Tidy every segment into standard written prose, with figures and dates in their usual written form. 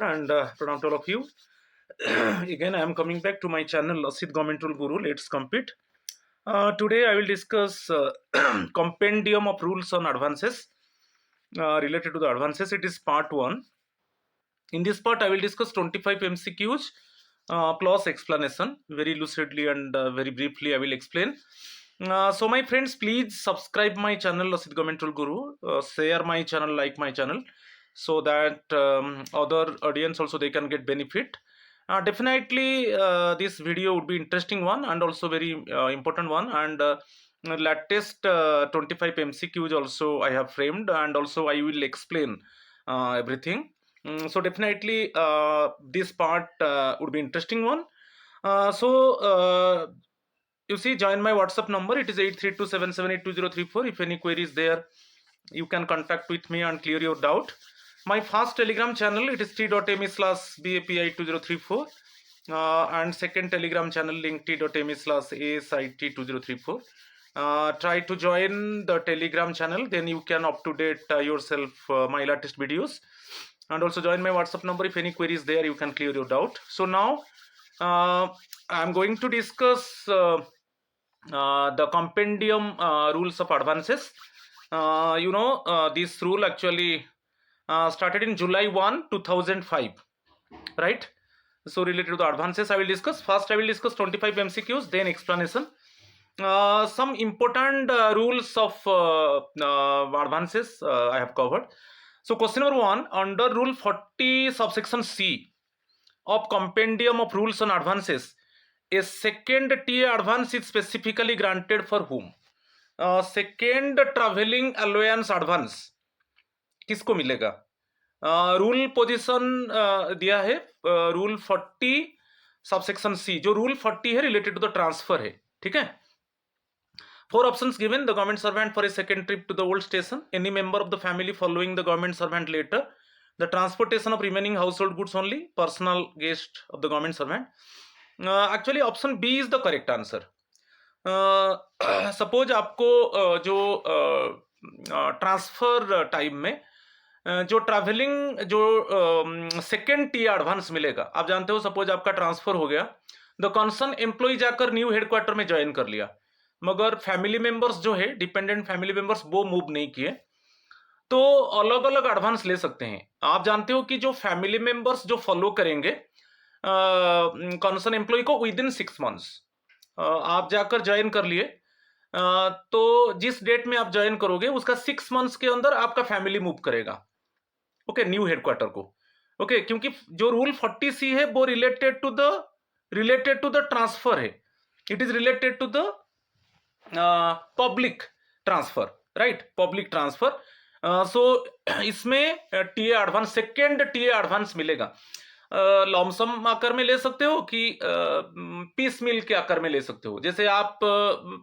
and pranam to all of you. Again, I am coming back to my channel, Asit Government Rule Guru. Let's compete. Today, I will discuss compendium of rules on advances related to the advances. It is part 1. In this part, I will discuss 25 MCQs plus explanation. Very lucidly and very briefly, I will explain. So my friends, please subscribe my channel, Asit Government Rule Guru. Share my channel, like my channel, so that other audience also they can get benefit. Definitely, this video would be interesting one and also very important one. And latest 25 MCQs also I have framed, and also I will explain everything. So definitely this part would be interesting one. You see, join my WhatsApp number. It is 8327782034. If any queries there, you can contact with me and clear your doubt. My first Telegram channel, it is t.me/bapi2034, and second Telegram channel link t.me/asit2034. Try to join the Telegram channel, then you can up to date yourself my latest videos, and also join my WhatsApp number. If any queries there, you can clear your doubt. So now I'm going to discuss the compendium rules of advances. This rule actually started in July 1, 2005, right? So related to the advances, I will discuss. First, I will discuss 25 MCQs, then explanation. Some important rules of advances I have covered. So question number 1, under rule 40 subsection C of compendium of rules on advances, a second TA advance is specifically granted for whom? Second travelling allowance advance किसको मिलेगा? Rule position दिया है rule 40 subsection सी, जो rule 40 है related to the transfer है, ठीक है. 4 options given: the government servant for a second trip to the old station, any member of the family following the government servant later, the transportation of remaining household goods only, personal guest of the government servant. Actually option B is the correct answer. Suppose आपको जो transfer time में जो travelling जो second T advance मिलेगा, आप जानते हो, suppose आपका ट्रांसफर हो गया, द कंसर्न एम्प्लॉय जाकर न्यू हेडक्वार्टर में ज्वाइन कर लिया, मगर फैमिली मेंबर्स जो है, डिपेंडेंट फैमिली मेंबर्स, वो मूव नहीं किए, तो अलग अलग एडवांस ले सकते हैं. आप जानते हो कि जो फैमिली मेंबर्स जो फॉलो करेंगे कंसर्न एम्प्लॉय को विद इन 6 months, आप जाकर ज्वाइन कर लिए, तो जिस डेट में आप ज्वाइन करोगे उसका 6 months के अंदर आपका फैमिली मूव करेगा, ओके, न्यू हेडक्वार्टर को, ओके. क्योंकि जो रूल 40C है वो रिलेटेड टू द ट्रांसफर है, it is related to the public transfer, right, public transfer. So इसमें TA advance, second TA advance मिलेगा. लॉमसम आकर में ले सकते हो कि पीस मिल के आकर में ले सकते हो. जैसे आप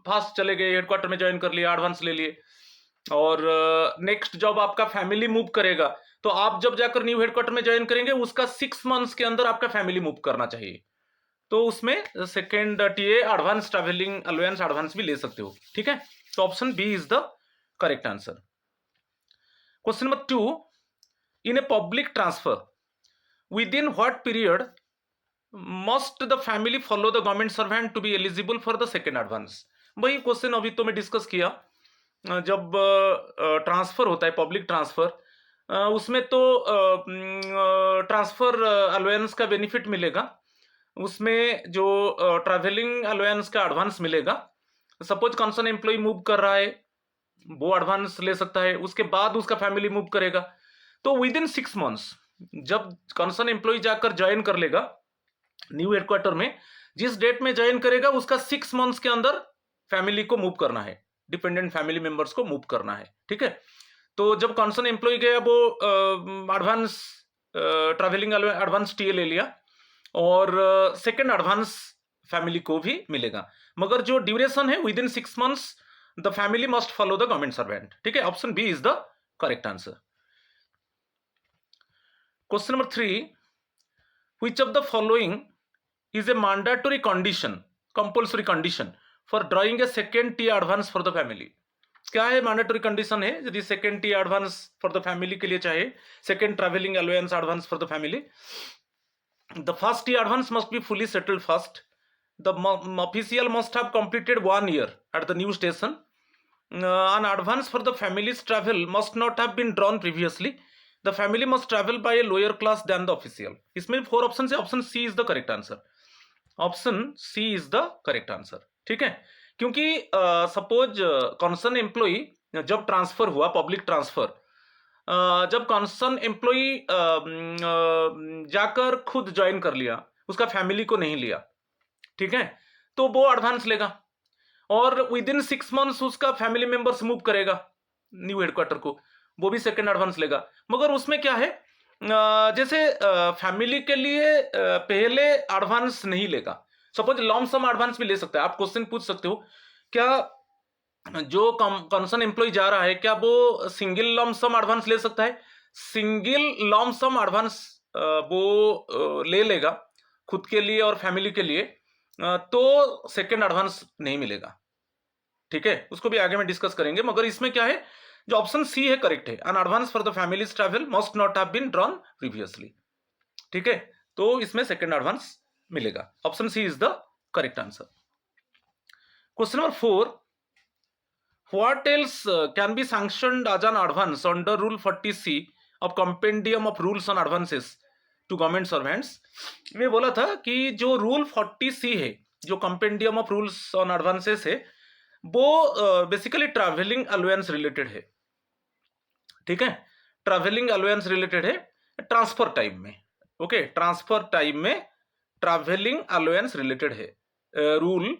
फास्ट चले गए, हेडक्वार्टर में ज्वाइन कर लिया, एडवांस ले लिए, और नेक्स्ट जब आपका फैमिली मूव करेगा, तो आप जब जाकर न्यू हेडक्वार्टर में ज्वाइन करेंगे उसका 6 months के अंदर आपका फैमिली मूव करना चाहिए, तो उसमें second TA advance travelling allowance advance भी ले सकते हो, ठीक है. तो option B is the correct answer. Question number 2, in a public transfer within what period must the family follow the government servant to be eligible for the second advance? वही question अभी तो मैं डिस्कस किया. जब transfer होता है, public transfer, उसमें तो ट्रांसफर अलाउंस का बेनिफिट मिलेगा, उसमें जो ट्रैवलिंग अलाउंस का एडवांस मिलेगा. सपोज कंसर्न एम्प्लॉय मूव कर रहा है, वो एडवांस ले सकता है, उसके बाद उसका फैमिली मूव करेगा, तो विद इन 6 months जब कंसर्न एम्प्लॉय जाकर ज्वाइन कर लेगा न्यू हेडक्वार्टर में, जिस डेट में ज्वाइन करेगा उसका 6 months के अंदर फैमिली को मूव करना है, डिपेंडेंट फैमिली मेंबर्स को मूव करना है, ठीक है. तो जब कंसर्न एम्प्लॉय गया, वो एडवांस ट्रैवलिंग एडवांस टीए ले लिया, और सेकेंड एडवांस फैमिली को भी मिलेगा, मगर जो ड्यूरेशन है within 6 months the family must follow the government servant, ठीक है. Option B is the correct answer. Question number 3, which of the following is a mandatory condition, compulsory condition for drawing a second tier advance for the family? क्या है mandatory condition है यदि second T advance for the family के लिए चाहे, second travelling allowance advance for the family, the first T advance must be fully settled first, the official must have completed 1 year at the new station, an advance for the family's travel must not have been drawn previously, the family must travel by a lower class than the official. इसमें 4 option है, option C is the correct answer, option C is the correct answer, ठीक है। क्योंकि suppose concern employee जब transfer हुआ, public transfer, जब concern employee जाकर खुद ज्वाइन कर लिया, उसका फैमिली को नहीं लिया, ठीक है, तो वो एडवांस लेगा और विद इन 6 months उसका फैमिली मेंबर्स मूव करेगा न्यू हेडक्वार्टर को, वो भी सेकंड एडवांस लेगा। मगर उसमें क्या है, जैसे फैमिली के लिए पहले एडवांस नहीं लेगा, सपोज लॉन्ग सम एडवांस भी ले सकता है। आप क्वेश्चन पूछ सकते हो क्या जो कंसर्न एम्प्लॉय जा रहा है क्या वो सिंगल लॉन्ग सम एडवांस ले सकता है? सिंगल लॉन्ग सम एडवांस वो ले लेगा खुद के लिए और फैमिली के लिए, तो सेकेंड एडवांस नहीं मिलेगा, ठीक है, उसको भी आगे में डिस्कस करेंगे। मगर इसमें क्या है, जो ऑप्शन सी है करेक्ट है, an advance for the families travel must not have been drawn previously, ठीक है, तो इसमें सेकेंड एडवांस मिलेगा, option C is the correct answer. Question number 4, what else can be sanctioned as an advance under rule 40C of compendium of rules on advances to government servants. मैं बोला था कि जो रूल 40C है, जो compendium of rules on advances है, वो basically travelling allowance related है, ठीक है, ट्रैवलिंग अलाउंस रिलेटेड है ट्रांसफर टाइम में, ओके, ट्रांसफर टाइम में ट्रैवलिंग अलाउंस रिलेटेड है रूल,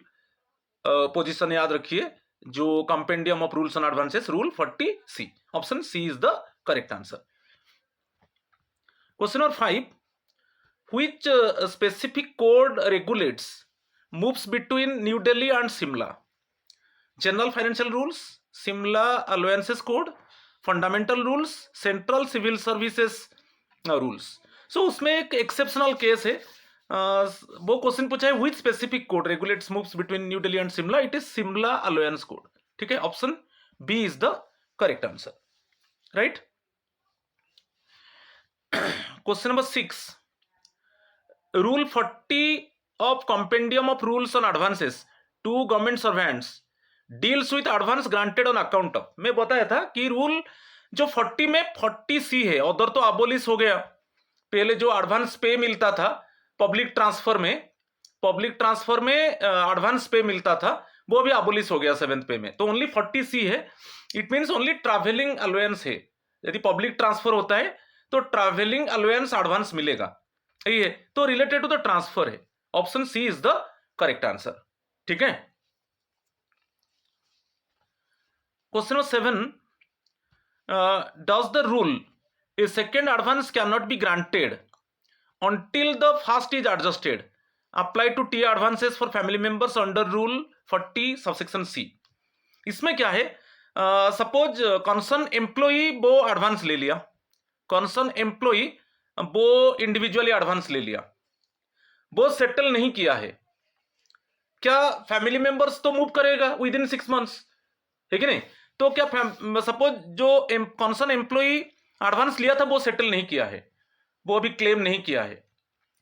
पोजीशन याद रखिए, जो compendium of rules on advances rule 40C, option C is the correct answer. Question number 5, which specific code regulates moves between New Delhi and Simla? General financial rules, Simla allowances code, fundamental rules, central civil services rules. So उसमें एक exceptional case है, वो question पूछा है which specific code regulates moves between New Delhi and Simla? It is Simla allowance code, ठीक है, option B is the correct answer, right. Question number 6, Rule 40 of Compendium of Rules on Advances to Government Servants deals with advance granted on account of। मैं बताया था कि rule जो 40 में 40C है, उधर तो अबोलिश हो गया, पहले जो एडवांस पे मिलता था पब्लिक ट्रांसफर में एडवांस पे मिलता था, वो भी अबोलिश हो गया 7th पे में, तो ओनली 40C है। It means only travelling allowance है, यदि पब्लिक ट्रांसफर होता है तो ट्रैवलिंग अलाउंस एडवांस मिलेगा, सही है, तो रिलेटेड टू द ट्रांसफर है, option C is the correct answer, ठीक है। Question number 7, does the rule a second advance can not be granted until the first is adjusted apply to T advances for family members under rule 40 subsection C. इसमें क्या है, suppose concern employee वो advance ले लिया, concern employee वो individually advance ले लिया, वो सेटल नहीं किया है, क्या फैमिली मेंबर्स तो मूव करेगा विद इन 6 months, है कि नहीं, तो क्या सपोज जो कंसर्न एम्प्लॉई एडवांस लिया था वो सेटल नहीं किया है, वो अभी क्लेम नहीं किया है,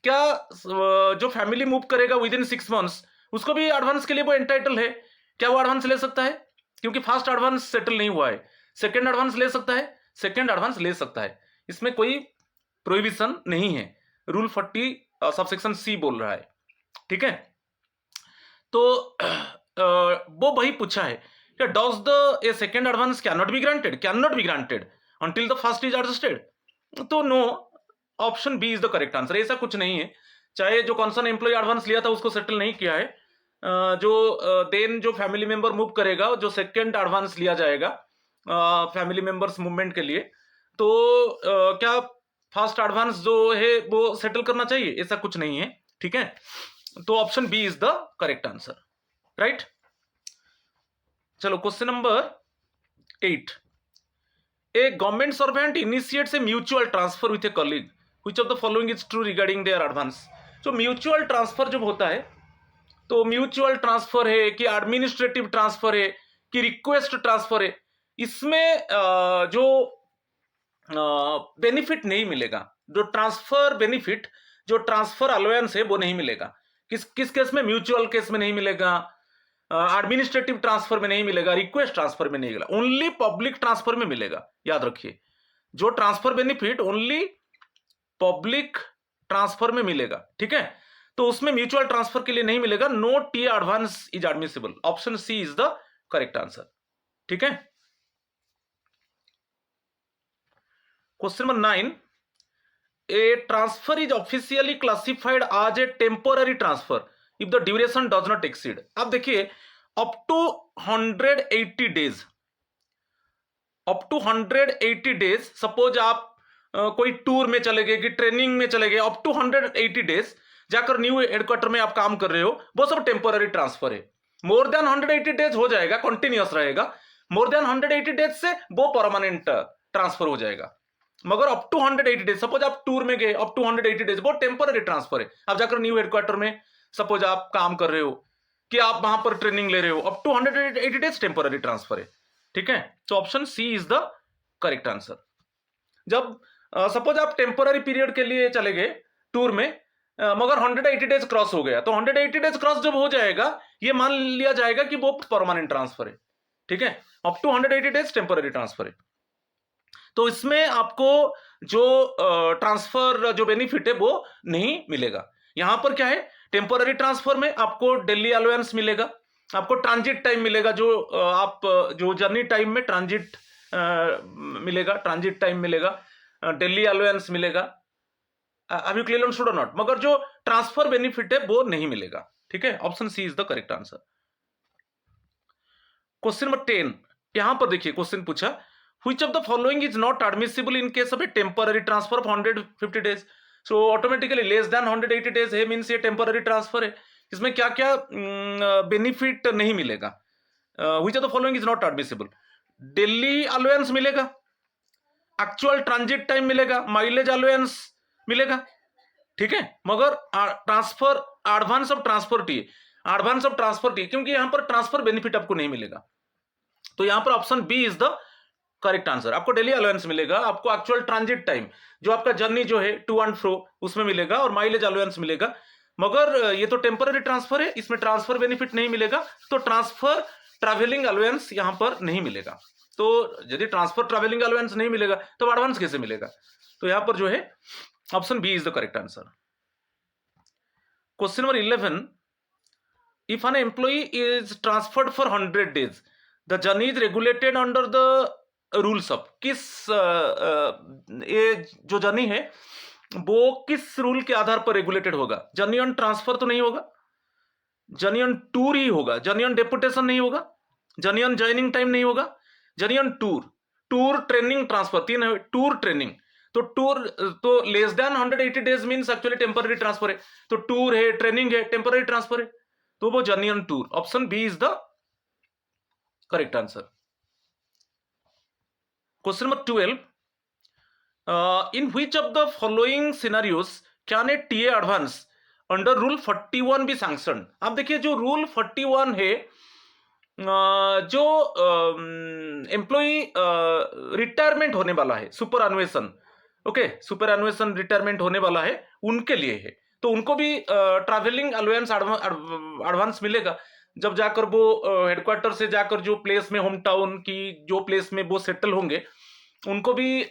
क्या जो फैमिली मूव करेगा विद इन 6 months उसको भी एडवांस के लिए वो एंटाइटल है, क्या वो एडवांस ले सकता है? क्योंकि फर्स्ट एडवांस सेटल नहीं हुआ है, सेकंड एडवांस ले सकता है, सेकंड एडवांस ले सकता है, इसमें कोई प्रोहिबिशन नहीं है, रूल 40 सबसेक्शन सी बोल रहा है, ठीक है। तो वो वही पूछा है, क्या does the a second advance can not be granted until the first is adjusted, तो no, option B is the correct answer. ऐसा कुछ नहीं है, चाहे जो कंसर्न एम्प्लॉय एडवांस लिया था उसको सेटल नहीं किया है, जो फैमिली मेंबर मूव करेगा, जो सेकंड एडवांस लिया जाएगा फैमिली मेंबर्स मूवमेंट के लिए, तो क्या फर्स्ट एडवांस जो है वो सेटल करना चाहिए, ऐसा कुछ नहीं है, ठीक है, तो option B is the correct answer, right. चलो question number 8, a government servant initiates a mutual transfer with a colleague, which of the following is true regarding their advance. जो म्यूचुअल ट्रांसफर जब होता है, तो म्यूचुअल ट्रांसफर है कि administrative transfer है कि रिक्वेस्ट ट्रांसफर है, इसमें जो बेनिफिट नहीं मिलेगा, जो ट्रांसफर बेनिफिट, जो ट्रांसफर अलाउंस है वो नहीं मिलेगा। किस किस केस में? म्यूचुअल केस में नहीं मिलेगा, एडमिनिस्ट्रेटिव ट्रांसफर में नहीं मिलेगा, रिक्वेस्ट ट्रांसफर में नहीं मिलेगा, ओनली पब्लिक ट्रांसफर में मिलेगा। याद रखिए, जो transfer benefit only public transfer में मिलेगा, ठीक है। तो उसमें म्यूचुअल ट्रांसफर के लिए नहीं मिलेगा। No TA advance is admissible, option C is the correct answer, ठीक है। Question number 9, a transfer is officially classified as a temporary transfer if the duration does not exceed। अब देखिए, up to 180 days, up to 180 days, suppose आप कोई tour में चले गए कि ट्रेनिंग में चले गए, अप टू 180 डेज जाकर न्यू हेडक्वार्टर में आप काम कर रहे हो, वो सब टेम्पोररी ट्रांसफर है। मोर देन 180 डेज हो जाएगा, कंटिन्यूअस रहेगा। मोर देन 180 डेज से वो परमानेंट ट्रांसफर हो जाएगा। मगर अप टू 180 डेज, सपोज आप टूर में गए, अप टू 180 डेज वो टेम्पोररी ट्रांसफर है। आप जाकर न्यू हेडक्वार्टर में सपोज आप काम कर रहे हो कि आप वहां पर ट्रेनिंग ले रहे हो, up to 180 days temporary transfer है, ठीक है। तो option C is the correct answer. जब सपोज आप टेम्पोररी पीरियड के लिए चले गए टूर में, मगर 180 डेज क्रॉस हो गया, तो 180 डेज क्रॉस जब हो जाएगा, ये मान लिया जाएगा कि वो परमानेंट ट्रांसफर है, ठीक है। Up to 180 days temporary transfer है। तो इसमें आपको जो ट्रांसफर जो बेनिफिट है वो नहीं मिलेगा। यहां पर क्या है, टेम्पोररी ट्रांसफर में आपको डेली अलाउंस मिलेगा, आपको ट्रांजिट टाइम मिलेगा, जो आप जो जर्नी टाइम में ट्रांजिट मिलेगा, ट्रांजिट टाइम मिलेगा, डेली अलाउंस मिलेगा। अभी क्लियर अंडरस्टूड और नॉट? मगर जो ट्रांसफर बेनिफिट है वो नहीं मिलेगा, ठीक है। Option C is the correct answer. Question number 10, यहां पर देखिए क्वेश्चन पूछा, which of the following is not admissible in case of a temporary transfer of 150 days। so automatically less than 180 days है, मीन्स ये टेम्पररी ट्रांसफर है। इसमें क्या क्या बेनिफिट नहीं मिलेगा? which of the following is not admissible? Daily allowance मिलेगा, actual transit time मिलेगा, माइलेज अलाउंस मिलेगा, ठीक है। मगर transfer advance of transfer T, advance of transfer T, क्योंकि यहां पर ट्रांसफर बेनिफिट आपको नहीं मिलेगा। तो यहां पर option B is the correct answer. आपको डेली अलाउंस मिलेगा, आपको एक्चुअल ट्रांजिट टाइम जो आपका जर्नी जो है टू एंड फ्रो उसमें मिलेगा, और माइलेज अलाउंस मिलेगा। मगर ये तो टेम्पररी ट्रांसफर है, इसमें ट्रांसफर बेनिफिट नहीं मिलेगा, तो ट्रांसफर ट्रैवलिंग अलाउंस यहां पर नहीं मिलेगा। तो यदि ट्रांसफर ट्रैवलिंग अलाउंस नहीं मिलेगा तो एडवांस कैसे मिलेगा? तो यहां पर जो है option B is the correct answer. Question number 11, if an employee is transferred for 100 days, the journey is regulated under the rules of, किस ये जो जर्नी है वो किस रूल के आधार पर रेगुलेटेड होगा? जर्नी ऑन ट्रांसफर तो नहीं होगा, जर्नी ऑन टूर ही होगा, जर्नी ऑन डेपुटेशन नहीं होगा, जर्नी ऑन ज्वाइनिंग टाइम नहीं होगा, journey on tour, tour training transfer, तीन है, टूर ट्रेनिंग। तो टूर तो less than 180 days means actually temporary transfer है, तो टूर है, ट्रेनिंग है, टेम्पररी ट्रांसफर है, तो वो journey on tour. Option B is the correct answer. Question number 12, in which of the following scenarios can a TA advance under rule 41 be sanctioned? आप देखिए जो रूल 41 है, जो एम्प्लॉई रिटायरमेंट होने वाला है, सुपर अन्वेषण, ओके, सुपर अन्वेषण रिटायरमेंट होने वाला है, उनके लिए है। तो उनको भी ट्रैवलिंग अलाउंस एडवांस मिलेगा। जब जाकर वो हेडक्वार्टर से जाकर जो प्लेस में, होम टाउन की जो प्लेस में वो सेटल होंगे, उनको भी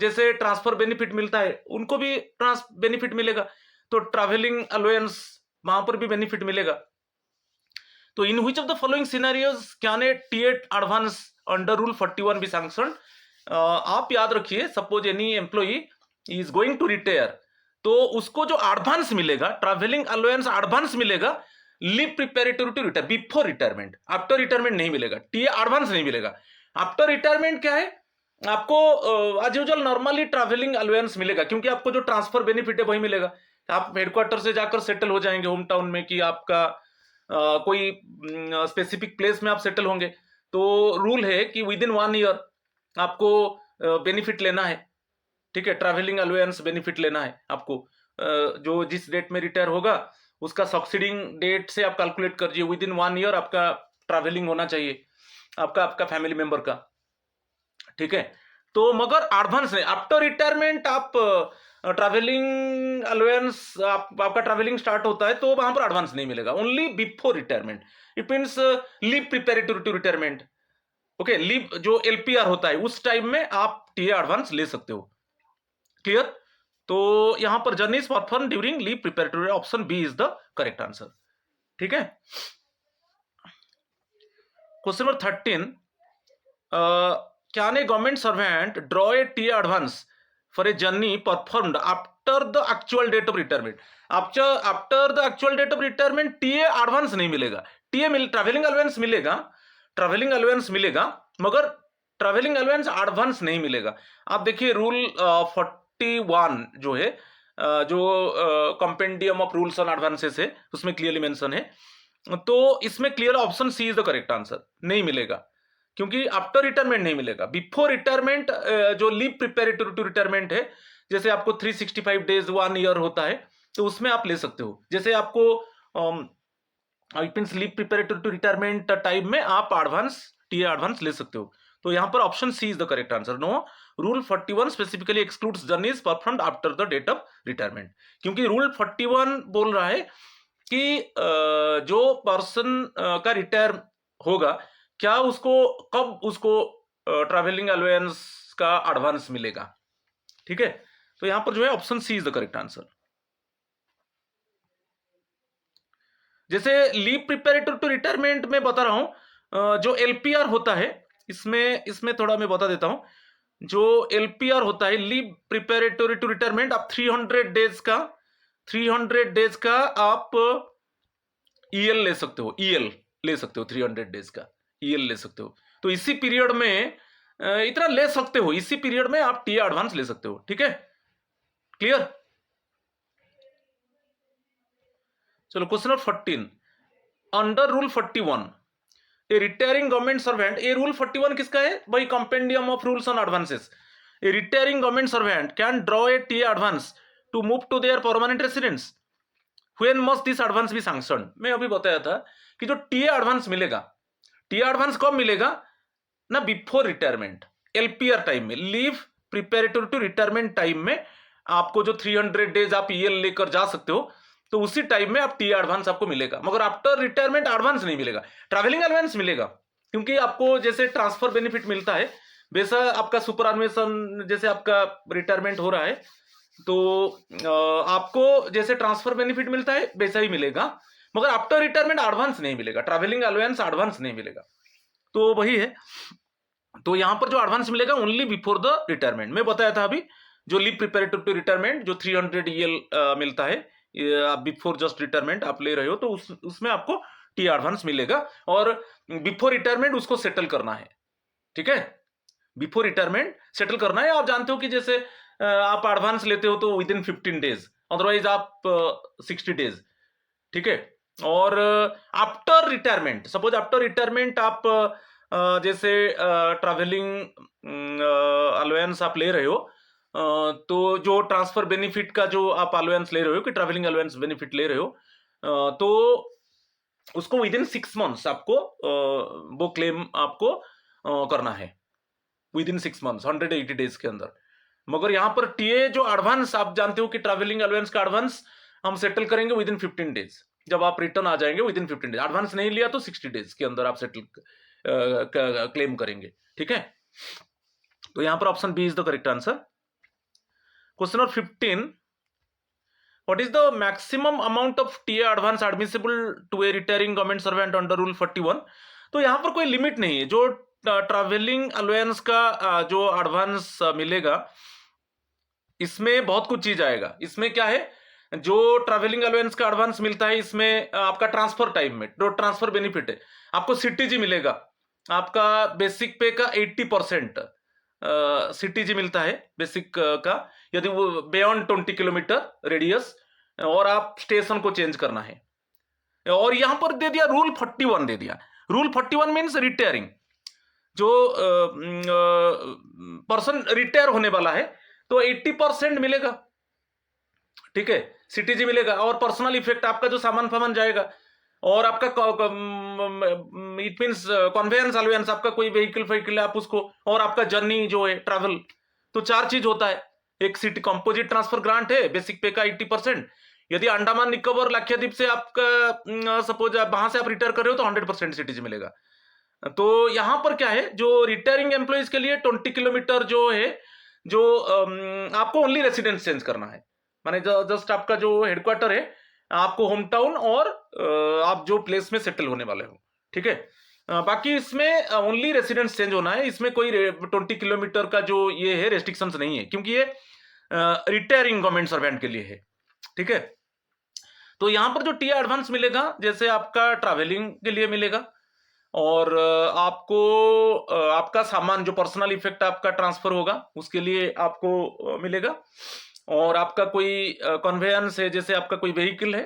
जैसे ट्रांसफर बेनिफिट मिलता है, उनको भी बेनिफिट मिलेगा। तो ट्रैवलिंग अलाउंस वहां पर भी बेनिफिट मिलेगा। तो in which of the following scenarios can a TA advance under rule 41 be sanctioned? आप याद रखिए, suppose any employee is going to retire, तो उसको जो एडवांस मिलेगा, ट्रैवलिंग अलाउंस एडवांस मिलेगा, leave preparatory to retire, before retirement. After retirement नहीं मिलेगा, टीए एडवांस नहीं मिलेगा। आफ्टर रिटायरमेंट क्या है, आपको as usual normally travelling allowance मिलेगा, क्योंकि आपको जो ट्रांसफर बेनिफिट है वही मिलेगा। आप हेडक्वार्टर से जाकर सेटल हो जाएंगे होम टाउन में, कि आपका कोई स्पेसिफिक प्लेस में आप सेटल होंगे, तो रूल है कि विद इन 1 ईयर आपको बेनिफिट लेना है, ठीक है, ट्रैवलिंग अलाउंस बेनिफिट लेना है आपको। जो जिस डेट में रिटायर होगा उसका सक्सीडिंग डेट से आप कैलकुलेट करिए, विद इन 1 ईयर आपका ट्रैवलिंग होना चाहिए। आपका आपका फैमिली मेंबर का, ठीक है। तो मगर एडवांस नहीं, आफ्टर रिटायरमेंट आप ट्रैवलिंग अलाउंस, आपका ट्रैवलिंग स्टार्ट होता है तो वहां पर एडवांस नहीं मिलेगा, only before retirement. It means leave preparatory to retirement, okay, leave जो एलपीआर होता है उस टाइम में आप टीए एडवांस ले सकते हो। क्लियर? तो यहां पर journey is perform during leave preparatory, option B is the correct answer, ठीक है। Question number 13, can a government servant draw a TA advance for a journey performed after the actual date of retirement? After the actual date of retirement TA advance नहीं मिलेगा, travelling allowance मिलेगा, travelling allowance मिलेगा, मगर travelling allowance advance नहीं मिलेगा। आप देखिए rule 41 जो है, जो compendium of rules on advances है, उसमें क्लियरली मेंशन है। तो इसमें clear option C is the correct answer, नहीं मिलेगा, क्योंकि आफ्टर रिटायरमेंट नहीं मिलेगा। बिफोर रिटायरमेंट जो लीव प्रिपेरेटरी टू रिटायरमेंट है, जैसे आपको 365 डेज 1 ईयर होता है, तो उसमें आप ले सकते हो। जैसे आपको leave preparatory to retirement time में आप एडवांस, टीए एडवांस ले सकते हो। तो यहां पर option C is the correct answer. No, rule 41 specifically excludes journeys performed after the date of retirement, क्योंकि रूल 41 बोल रहा है कि जो पर्सन का रिटायर होगा, क्या उसको कब उसको ट्रैवलिंग अलाउंस का एडवांस मिलेगा, ठीक है। तो यहां पर जो है option C is the correct answer. जैसे लीव प्रिपेरेटरी टू रिटायरमेंट में बता रहा हूं, जो एलपीआर होता है, इसमें थोड़ा मैं बता देता हूं। जो एलपीआर होता है, लीव प्रिपेरेटरी टू रिटायरमेंट, आप 300 डेज का आप ईएल ले सकते हो, ईएल ले सकते हो, 300 डेज का ईएल ले सकते हो। तो इसी पीरियड में इतना ले सकते हो, इसी पीरियड में आप टीए एडवांस ले सकते हो, ठीक है। क्लियर? चलो question number 14, under rule 41 a retiring government servant, ये रूल 41 किसका है भाई? Compendium of rules on advances. A retiring government servant can draw a TA advance to move to their permanent residence, when must this advance be sanctioned? मैं अभी बताया था कि जो टीए एडवांस मिलेगा, टीए एडवांस कब मिलेगा ना? बिफोर रिटायरमेंट, एलपीआर टाइम में, leave preparatory to retirement time में आपको जो 300 डेज आप ईएल लेकर जा सकते हो, तो उसी टाइम में आप टीए एडवांस आपको मिलेगा, मगर आफ्टर रिटायरमेंट एडवांस नहीं मिलेगा। ट्रैवलिंग अलाउंस मिलेगा, क्योंकि आपको जैसे ट्रांसफर बेनिफिट मिलता है, वैसा आपका सुपरएनुएशन, जैसे आपका रिटायरमेंट हो रहा है तो आपको जैसे ट्रांसफर बेनिफिट मिलता है वैसा ही मिलेगा, मगर आफ्टर रिटायरमेंट एडवांस नहीं मिलेगा, ट्रैवलिंग अलाउंस एडवांस नहीं मिलेगा। तो वही है, तो यहां पर जो एडवांस मिलेगा ओनली बिफोर द रिटायरमेंट। मैं बताया था अभी, जो लीव प्रिपेरेटरी टू रिटायरमेंट जो 300 ईएल मिलता है, बिफोर जस्ट रिटायरमेंट आप ले रहे हो, तो उसमें आपको टी एडवांस मिलेगा, और बिफोर रिटायरमेंट उसको सेटल करना है, ठीक है। बिफोर रिटायरमेंट सेटल करना है। आप जानते हो कि जैसे आप एडवांस लेते हो तो विद इन 15 डेज, अदरवाइज आप 60 डेज, ठीक है। और after retirement, suppose after retirement आप जैसे ट्रैवलिंग अलाउंस आप ले रहे हो, तो जो ट्रांसफर बेनिफिट का जो आप अलाउंस ले रहे हो, कि ट्रैवलिंग अलाउंस बेनिफिट ले रहे हो, तो उसको विद इन 6 मंथ्स आपको वो क्लेम आपको करना है, विद इन 6 मंथ्स, 180 डेज के अंदर। मगर यहां पर टीए जो एडवांस, आप जानते हो कि ट्रैवलिंग अलाउंस का एडवांस हम सेटल करेंगे विद इन 15 डेज, जब आप रिटर्न आ जाएंगे विद इन 15 डेज। एडवांस नहीं लिया तो 60 डेज के अंदर आप सेटल क्लेम करेंगे, ठीक है। तो यहां पर option B is the correct answer. Question number 15, what is the maximum amount of TA advance admissible to a retiring government servant under rule 41? तो यहां पर कोई लिमिट नहीं है, जो ट्रैवलिंग अलाउंस का जो एडवांस मिलेगा, इसमें बहुत कुछ चीज आएगा। इसमें क्या है, जो ट्रैवलिंग अलाउंस का एडवांस मिलता है, इसमें आपका ट्रांसफर टाइम में जो ट्रांसफर बेनिफिट है, आपको सीटीजी मिलेगा, आपका बेसिक पे का 80% सीटीजी मिलता है बेसिक का, यदि वो बियॉन्ड 20 किलोमीटर रेडियस और आप स्टेशन को चेंज करना है। और यहां पर दे दिया रूल 41 दे दिया। रूल 41 मीन्स रिटायरिंग, जो पर्सन रिटायर होने वाला है तो 80% मिलेगा, ठीक है, सीटीजी मिलेगा, और पर्सनल इफेक्ट आपका जो सामान फामान जाएगा और आपका इट मीन्स कन्वेयंस अलाउंस, आपका कोई व्हीकल है आप उसको, और आपका जर्नी जो है ट्रैवल, तो 4 चीज होता है। एक सिटी कंपोजिट ट्रांसफर ग्रांट है बेसिक पे का 80%। यदि अंडमान निकोबार लक्षद्वीप से आपका सपोज वहां से आप रिटायर कर रहे हो तो 100% सिटीज मिलेगा। तो यहां पर क्या है, जो रिटायरिंग एम्प्लॉइज के लिए 20 किलोमीटर जो है, जो आपको ओनली रेसिडेंस चेंज करना है, माने जस्ट आपका जो हेडक्वार्टर है, आपको होम टाउन और आप जो प्लेस में सेटल होने वाले हो, ठीक है। बाकी इसमें ओनली रेसिडेंस चेंज होना है, इसमें कोई 20 किलोमीटर का जो ये है रेस्ट्रिक्शंस नहीं है, क्योंकि ये रिटायरिंग गवर्नमेंट सर्वेंट के लिए है, ठीक है। तो यहां पर जो टीए एडवांस मिलेगा, जैसे आपका ट्रैवलिंग के लिए मिलेगा, और आपको आपका सामान जो पर्सनल इफेक्ट आपका ट्रांसफर होगा उसके लिए आपको मिलेगा, और आपका कोई कन्वेयंस है, जैसे आपका कोई व्हीकल है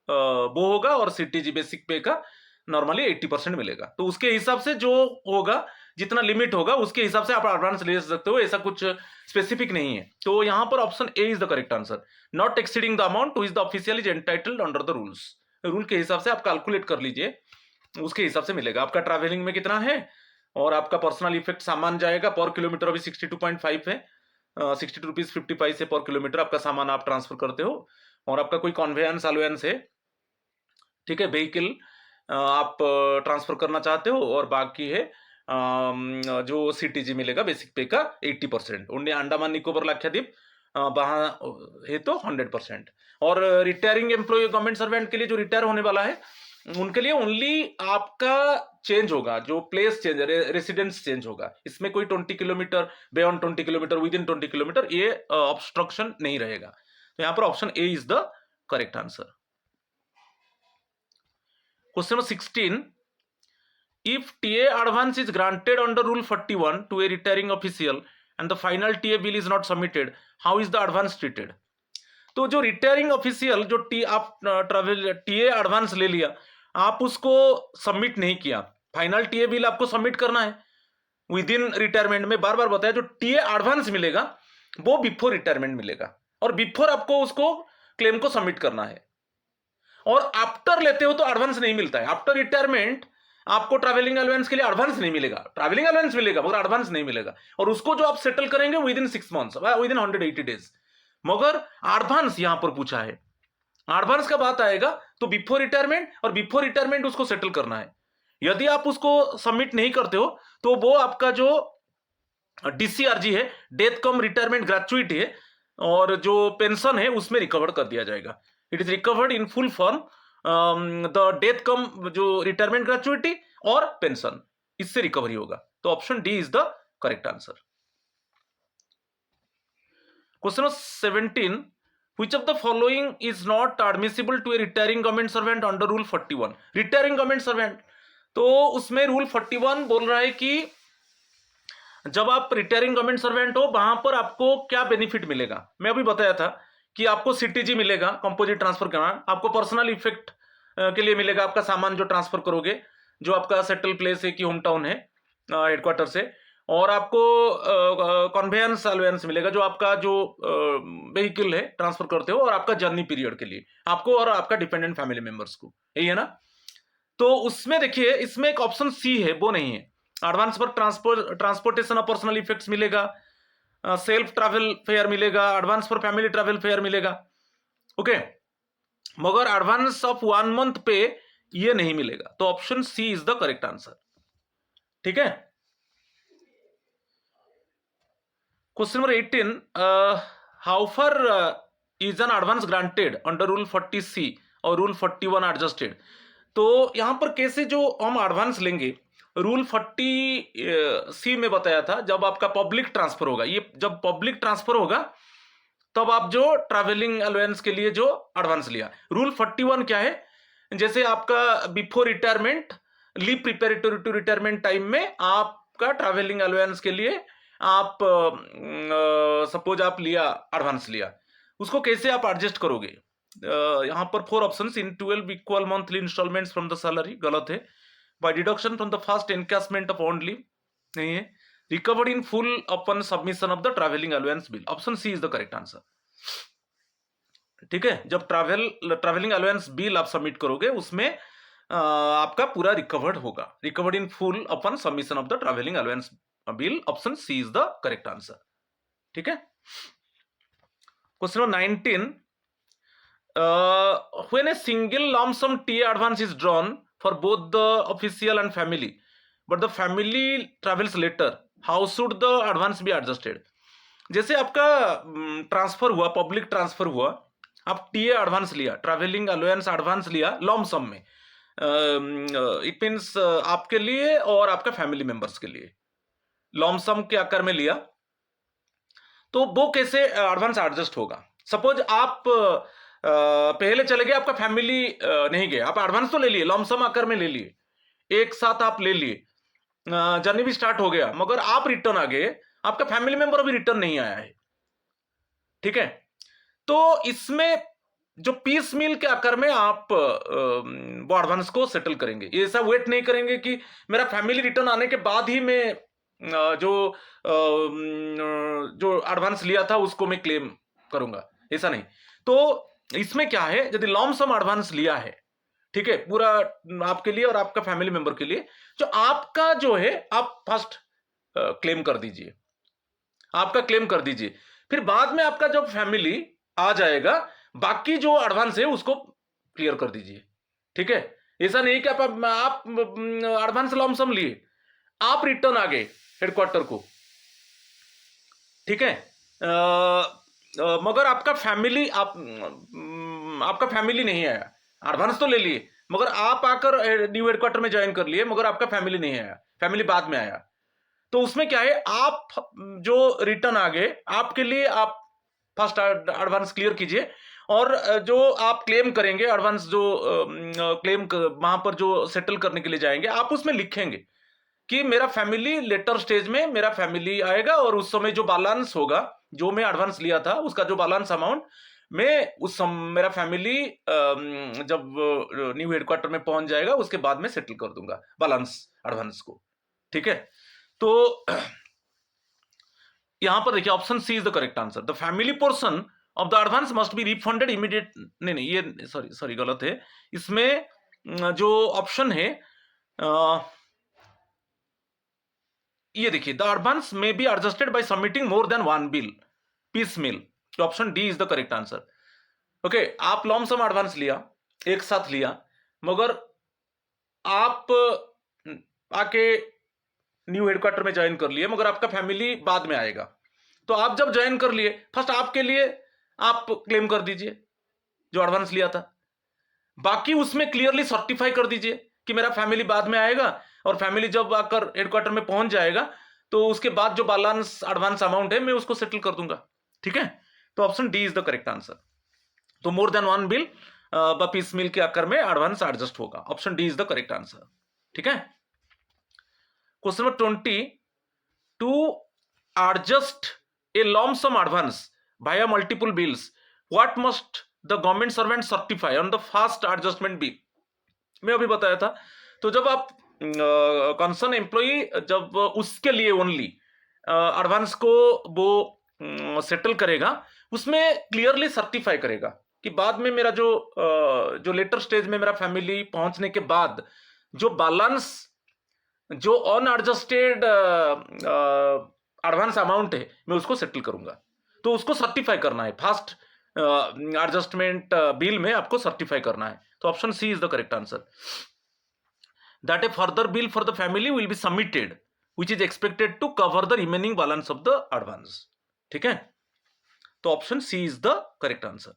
वो होगा, और सीटीजी बेसिक पे का नॉर्मली 80% मिलेगा। तो उसके हिसाब से जो होगा, जितना लिमिट होगा उसके हिसाब से आप एडवांस ले सकते हो, ऐसा कुछ स्पेसिफिक नहीं है। तो यहां पर option A is the correct answer, not exceeding the amount two is the official is entitled under the rules. Rule के हिसाब से आप कैलकुलेट कर लीजिए, उसके हिसाब से मिलेगा आपका ट्रैवलिंग में कितना है, और आपका पर्सनल इफेक्ट सामान जाएगा पर किलोमीटर अभी 62.5 है, 62 रुपीज 50 पैसे पर किलोमीटर आपका सामान आप ट्रांसफर करते हो, और आपका कोई कन्वेयंस अलाउंस है, ठीक है, व्हीकल आप ट्रांसफर करना चाहते हो, और बाकी है जो सीटीजी मिलेगा बेसिक पे का 80%, ओनली अंडमान निकोबार लक्षद्वीप वहां है तो 100%। और रिटायरिंग एम्प्लॉय गवर्नमेंट सर्वेंट के लिए जो रिटायर होने वाला है उनके लिए ओनली आपका चेंज होगा, जो प्लेस चेंज, रेसिडेंस चेंज होगा, इसमें कोई 20 kilometre beyond 20 kilometre with in 20 kilometre ये ऑब्स्ट्रक्शन नहीं रहेगा। तो यहां पर option A is the correct answer. Question number 16, if TA advance is granted under rule 41 to a retiring official and the final TA bill is not submitted, how is the advance treated? तो जो retiring official जो आप travel TA advance ले लिया, आप उसको submit नहीं किया, फाइनल टीए बिल आपको सबमिट करना है विद इन रिटायरमेंट में। बार बार बताया, जो टीए एडवांस मिलेगा वो बिफोर रिटायरमेंट मिलेगा, और बिफोर आपको उसको क्लेम को सबमिट करना है, और आफ्टर लेते हो तो एडवांस नहीं मिलता है। आफ्टर रिटायरमेंट आपको ट्रैवलिंग अलाउंस के लिए एडवांस नहीं मिलेगा, ट्रैवलिंग अलाउंस मिलेगा मगर एडवांस नहीं मिलेगा, और उसको जो आप सेटल करेंगे with in 6 months, with in 180 days. मगर एडवांस यहां पर पूछा है, एडवांस का बात आएगा तो बिफोर रिटायरमेंट, और बिफोर रिटायरमेंट उसको सेटल करना है। यदि आप उसको सबमिट नहीं करते हो तो वो आपका जो डीसीआरजी है, डेथ कम रिटायरमेंट ग्रेचुइटी है, और जो पेंशन है उसमें रिकवर कर दिया जाएगा। It is recovered in full form, the death cum जो रिटायरमेंट ग्रेचुइटी और पेंशन, इससे रिकवरी होगा। तो option D is the correct answer. Question number 17, which of the following is not admissible to a retiring government servant under rule 41? Retiring government servant, तो उसमें rule 41 बोल रहा है कि जब आप रिटायरिंग गवर्नमेंट सर्वेंट हो वहां पर आपको क्या बेनिफिट मिलेगा। मैं अभी बताया था कि आपको सीटीजी मिलेगा, कंपोजिट ट्रांसफर करना, आपको पर्सनल इफेक्ट के लिए मिलेगा, आपका सामान जो ट्रांसफर करोगे, जो आपका सेटल प्लेस है कि होम टाउन है हेडक्वार्टर से, और आपको कन्वेयंस अलाउंस मिलेगा, जो आपका जो व्हीकल है ट्रांसफर करते हो, और आपका जर्नी पीरियड के लिए आपको और आपका डिपेंडेंट फैमिली मेंबर्स को, यही है ना। तो उसमें देखिए, इसमें एक ऑप्शन सी है, वो नहीं है। एडवांस पर ट्रांसपोर्टेशन ऑफ पर्सनल इफेक्ट्स मिलेगा, सेल्फ ट्रैवल फेयर मिलेगा, advance for family travel fare मिलेगा, ओके, मगर एडवांस ऑफ 1 मंथ पे ये नहीं मिलेगा। तो option C is the correct answer, ठीक है। Question number 18, how far is an advance granted under rule 40C और रूल 41 एडजस्टेड। तो यहां पर कैसे जो हम एडवांस लेंगे, रूल 40C में बताया था जब आपका पब्लिक ट्रांसफर होगा, ये जब पब्लिक ट्रांसफर होगा तब आप जो ट्रैवलिंग अलाउंस के लिए जो एडवांस लिया। रूल 41 क्या है, जैसे आपका before retirement leave preparatory to retirement time में आपका ट्रैवलिंग अलाउंस के लिए आप सपोज आप लिया, एडवांस लिया, उसको कैसे आप एडजस्ट करोगे। यहां पर 4 options, in 12 equal monthly installments from the salary, गलत है। By deduction from the first encashment of own leave, नहीं है। Recovered in full upon submission of the travelling allowance bill, option C is the correct answer, ठीक है। जब travelling allowance bill आप submit करोगे उसमें आपका पूरा रिकवर्ड होगा, recovered in full upon submission of the travelling allowance bill. Option C is the correct answer. ठीक है। Question number 19, when a single lump sum TA advance is drawn for both the official and family, but the family travels later, how should the advance be adjusted? जैसे आपका transfer हुआ, public transfer हुआ, आप TA advance लिया, travelling allowance advance लिया Lomb सम में, it means आपके लिए और आपका फैमिली मेंबर्स के लिए लॉम सम के आकार में लिया, तो वो कैसे एडवांस एडजस्ट होगा? सपोज आप पहले चले गए, आपका फैमिली नहीं गए, आप एडवांस तो ले लिए, लॉम सम आकार में ले लिए, एक साथ आप ले लिए, जर्नी भी स्टार्ट हो गया, मगर आप रिटर्न आ गए, आपका फैमिली मेंबर अभी रिटर्न नहीं आया है। ठीक है। तो इसमें जो पीस मील के आकार में आप वो एडवांस को सेटल करेंगे, ऐसा वेट नहीं करेंगे कि मेरा फैमिली रिटर्न आने के बाद ही मैं जो एडवांस लिया था उसको मैं क्लेम करूंगा, ऐसा नहीं। तो इसमें क्या है, यदि लॉम सम एडवांस लिया है, ठीक है, पूरा आपके लिए और आपका फैमिली मेंबर के लिए, जो आपका जो है आप फर्स्ट क्लेम कर दीजिए, आपका क्लेम कर दीजिए, फिर बाद में आपका जब फैमिली आ जाएगा, बाकी जो एडवांस है उसको क्लियर कर दीजिए। ठीक है। ऐसा नहीं कि आप एडवांस लॉम सम लिए, आप रिटर्न आ गए हेडक्वार्टर को, ठीक है, मगर आपका फैमिली आपका फैमिली नहीं आया, एडवांस तो ले लिए, मगर आप आकर न्यू हेडक्वार्टर में ज्वाइन कर लिए, मगर आपका फैमिली नहीं आया, फैमिली बाद में आया, तो उसमें क्या है, आप जो रिटर्न आ गए, आपके लिए आप फर्स्ट एडवांस क्लियर कीजिए, और जो आप क्लेम करेंगे एडवांस, जो क्लेम वहां पर जो सेटल करने के लिए जाएंगे, आप उसमें लिखेंगे कि मेरा फैमिली लेटर स्टेज में मेरा फैमिली आएगा, और उस समय जो बैलेंस होगा, जो मैं एडवांस लिया था उसका जो बैलेंस अमाउंट, मैं मेरा फैमिली जब न्यू हेडक्वार्टर में पहुंच जाएगा उसके बाद में सेटल कर दूंगा बैलेंस एडवांस को। ठीक है। तो यहां पर देखिए, option C is the correct answer. The family portion of the advance must be refunded immediate, नहीं, ये सॉरी गलत है। इसमें जो ऑप्शन है, ये देखिए, the advance may be adjusted by submitting more than one bill piece mill, option D is the correct answer. Okay, आप लॉम सम एडवांस लिया, एक साथ लिया, मगर आप आके न्यू हेडक्वार्टर में ज्वाइन कर लिए, मगर आपका फैमिली बाद में आएगा, तो आप जब ज्वाइन कर लिए, फर्स्ट आपके लिए आप क्लेम कर दीजिए जो एडवांस लिया था, बाकी उसमें क्लियरली सर्टिफाई कर दीजिए कि मेरा फैमिली बाद में आएगा, और फैमिली जब आकर हेडक्वार्टर में पहुंच जाएगा, तो उसके बाद जो बैलेंस एडवांस अमाउंट है मैं उसको सेटल कर दूंगा। ठीक है। तो option D is the correct answer. तो more than one bill piece मिल के आकर में एडवांस एडजस्ट होगा, option D is the correct answer. ठीक है। Question number 20, to adjust a lump sum advance via multiple bills, what must the government servant certify on the first adjustment bill? मैं अभी बताया था। तो जब आप कंसर्न एम्प्लॉई जब उसके लिए ओनली एडवांस को वो सेटल करेगा, उसमें क्लियरली सर्टिफाई करेगा कि बाद में मेरा जो लेटर स्टेज में मेरा फैमिली पहुंचने के बाद जो बैलेंस, जो अनएडजस्टेड एडवांस अमाउंट है, मैं उसको सेटल करूंगा। तो उसको सर्टिफाई करना है, फास्ट एडजस्टमेंट बिल में आपको सर्टिफाई करना है। तो option C is the correct answer. That a further bill for the family will be submitted which is expected to cover the remaining balance of the advance. ठीक है। तो option C is the correct answer.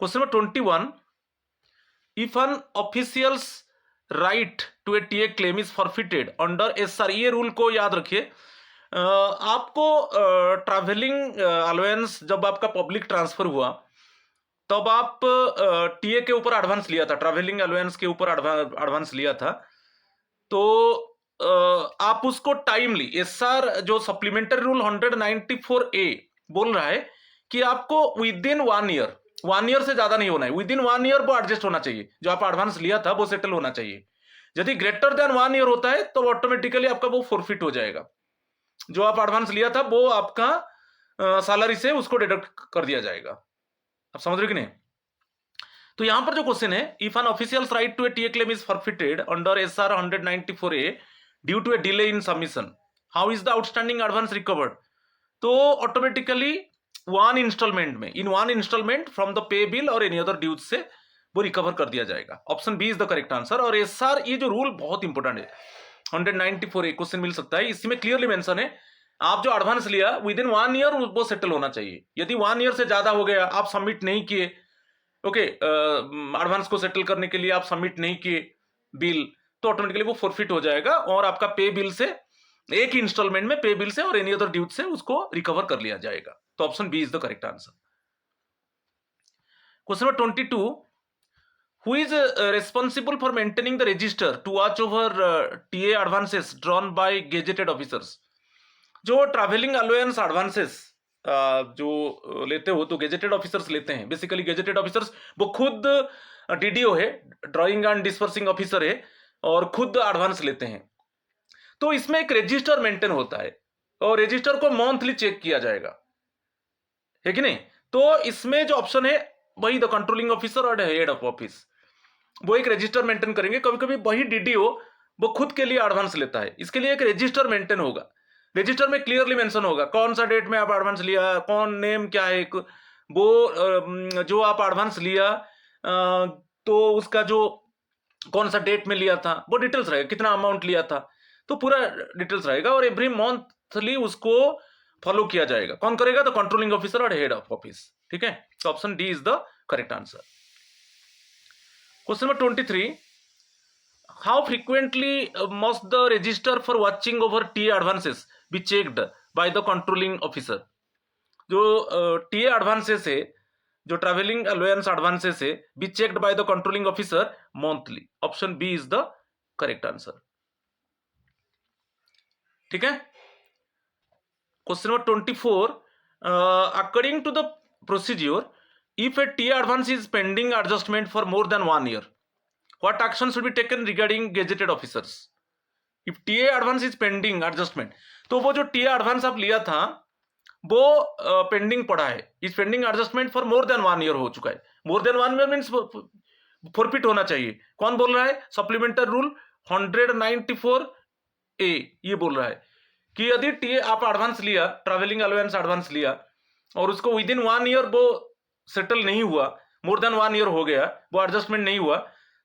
Question number 21, if an officials right to a TA claim is forfeited under SR, ये rule को याद रखिए। आपको travelling allowance जब आपका पब्लिक ट्रांसफर हुआ, तब आप टीए के ऊपर एडवांस लिया था, ट्रैवलिंग अलाउंस के ऊपर एडवांस लिया था, तो आप उसको टाइमली, एसआर जो सप्लीमेंट्री रूल 194A बोल रहा है कि आपको विद इन 1 ईयर से ज्यादा नहीं होना है, विद इन 1 ईयर वो एडजस्ट होना चाहिए, जो आप एडवांस लिया था वो सेटल होना चाहिए। यदि ग्रेटर देन 1 ईयर होता है तो ऑटोमेटिकली आपका वो फॉरफिट हो जाएगा, जो आप एडवांस लिया था वो आपका सैलरी से उसको डिडक्ट कर दिया जाएगा। आप समझ रहे कि नहीं? तो यहां पर जो क्वेश्चन है, if an officials right to a TA claim is forfeited under SR 194A due to a delay in submission, how is the outstanding advance recovered? तो ऑटोमेटिकली वन इंस्टॉलमेंट में, in one installment from the pay bill और any other dues से वो recover कर दिया जाएगा। Option B is the correct answer. और SR, ये जो रूल बहुत इंपॉर्टेंट है, 194A क्वेश्चन मिल सकता है, इसमें क्लियरली मेंशन है आप जो एडवांस लिया विद इन 1 ईयर वो सेटल होना चाहिए। यदि 1 ईयर से ज्यादा हो गया, आप सबमिट नहीं किए, ओके, एडवांस को सेटल करने के लिए आप सबमिट नहीं किए बिल, तो ऑटोमेटिकली वो फॉरफिट हो जाएगा और आपका पे बिल से, एक ही इंस्टॉलमेंट में पे बिल से और एनी अदर ड्यूज से उसको रिकवर कर लिया जाएगा। तो option B is the correct answer. Question number 22, who is responsible for maintaining the register to watch over TA advances drawn by gazetted officers? जो ट्रैवलिंग अलाउंस एडवांसेस जो लेते हो तो गेजेटेड ऑफिसर्स लेते हैं। बेसिकली गेजेटेड ऑफिसर्स वो खुद DDO है, ड्राइंग एंड डिस्पर्सिंग ऑफिसर है, और खुद एडवांस लेते हैं। तो इसमें एक रजिस्टर मेंटेन होता है और रजिस्टर को मंथली चेक किया जाएगा, है कि नहीं? तो इसमें जो ऑप्शन है वही द कंट्रोलिंग ऑफिसर और हेड ऑफ ऑफिस, वो एक रजिस्टर मेंटेन करेंगे। कभी कभी वही DDO वो खुद के लिए एडवांस लेता है, इसके लिए एक रजिस्टर मेंटेन होगा। रजिस्टर में क्लियरली मेंशन होगा कौन सा डेट में आप एडवांस लिया, कौन नेम क्या है, वो जो आप एडवांस लिया तो उसका जो कौन सा डेट में लिया था वो डिटेल्स रहेगा, कितना अमाउंट लिया था, तो पूरा डिटेल्स रहेगा और एवरी मंथली उसको फॉलो किया जाएगा। कौन करेगा? तो कंट्रोलिंग ऑफिसर और हेड ऑफ ऑफिस, ठीक है? तो option D is the correct answer. Question number 23, how frequently must the register for watching over TA advances be checked by the controlling officer? जो टीए एडवांसेस है, जो travelling allowance advances है, be checked by the controlling officer monthly. Option B is the correct answer, ठीक है? Question number 24, according to the procedure, if A TA advance is pending adjustment for more than 1 year, what action should be taken regarding gazetted officers? if TA advance is pending adjustment, तो वो जो TA advance आप लिया था वो pending पड़ा है, इस pending adjustment for more than 1 year हो चुका है। More than 1 year means forfeit होना चाहिए। कौन बोल रहा है? सप्लीमेंटरी रूल 194A ये बोल रहा है कि यदि TA आप एडवांस लिया, ट्रैवलिंग अलाउंस एडवांस लिया और उसको विद इन 1 ईयर वो सेटल नहीं हुआ, मोर देन 1 ईयर हो गया, वो एडजस्टमेंट नहीं हुआ,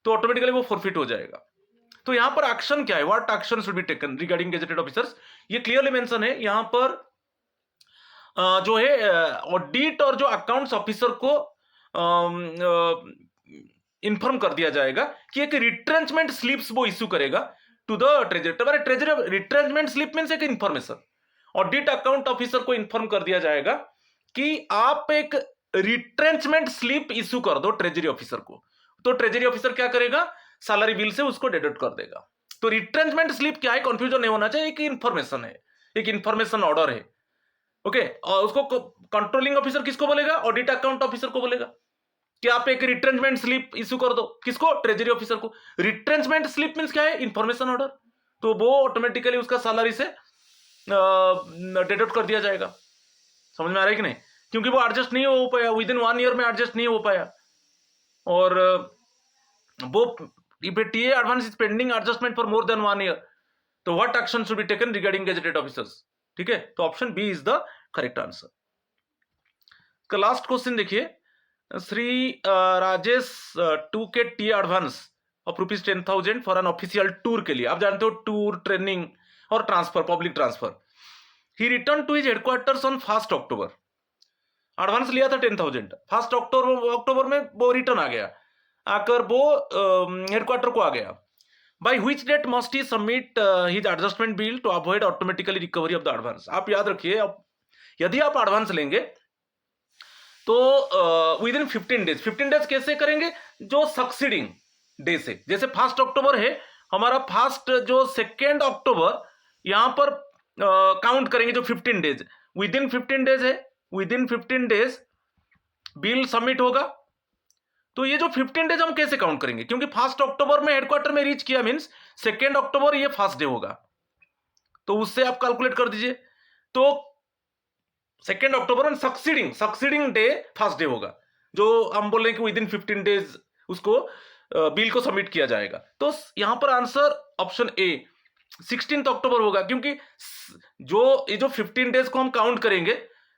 तो ऑटोमेटिकली वो फॉरफिट हो जाएगा। तो यहां पर एक्शन क्या है? What action should be taken regarding gazetted officers? ये क्लियरली मेंशन है यहां पर जो है ऑडिट और जो अकाउंट्स ऑफिसर को इन्फॉर्म कर दिया जाएगा कि एक रिट्रेंचमेंट स्लिप्स वो इश्यू करेगा to the treasury. Treasury retrenchment slip means एक इंफॉर्मेशन, ऑडिट अकाउंट ऑफिसर को इन्फॉर्म कर दिया जाएगा कि आप एक रिट्रेंचमेंट स्लिप इश्यू कर दो ट्रेजरी ऑफिसर को। तो ट्रेजरी ऑफिसर क्या करेगा? सैलरी बिल से उसको डेबिट कर देगा। तो रिट्रेंचमेंट स्लिप क्या है? कंफ्यूजन नहीं होना चाहिए, एक इंफॉर्मेशन है, एक इंफॉर्मेशन ऑर्डर है, ओके? और उसको कंट्रोलिंग ऑफिसर किसको बोलेगा? ऑडिट अकाउंट ऑफिसर को बोलेगा कि आप एक रिट्रेंचमेंट स्लिप इश्यू कर दो। किसको? ट्रेजरी ऑफिसर को। रिट्रेंचमेंट स्लिप मींस क्या है? Information order. तो वो ऑटोमेटिकली उसका सैलरी से डेबिट कर दिया जाएगा। समझ में आ रहा है कि नहीं? क्योंकि वो एडजस्ट नहीं हो पाया, विद इन 1 ईयर में एडजस्ट नहीं हो पाया, और वो if a TA advance is pending adjustment for more than 1 year, तो what action should be taken regarding gazetted officers? ठीक है? तो option B is the correct answer. का लास्ट क्वेश्चन देखिए, Shri Rajesh 2K TA advance of ₹10,000 for an official tour के लिए। आप जानते हो टूर, ट्रेनिंग और transfer, public transfer. He return to his headquarters on 1 October. Advance लिया था 10,000, 1 अक्टूबर में वो रिटर्न आ गया, आकर वो हेडक्वार्टर को आ गया। By which date must he submit his adjustment bill to avoid automatically recovery of the advance? आप याद रखिए, यदि आप एडवांस लेंगे तो विद इन 15 डेज। 15 डेज कैसे करेंगे? जो सक्सीडिंग डे से, जैसे 1 अक्टूबर है हमारा, फर्स्ट जो 2 अक्टूबर यहां पर काउंट करेंगे जो 15 डेज, विद इन 15 डेज है, with in 15 days bill submit होगा। तो ये जो 15 डेज हम कैसे काउंट करेंगे? क्योंकि 1 अक्टूबर में हेडक्वार्टर में रीच किया मींस 2 अक्टूबर ये फर्स्ट डे होगा, तो उससे आप कैलकुलेट कर दीजिए। तो 2 अक्टूबर में सक्सीडिंग डे फर्स्ट डे होगा, जो हम बोल रहे हैं कि विद इन 15 डेज उसको बिल को सबमिट किया जाएगा। तो यहां पर आंसर ऑप्शन ए 16 अक्टूबर होगा, क्योंकि ये जो 15 डेज को हम काउंट करेंगे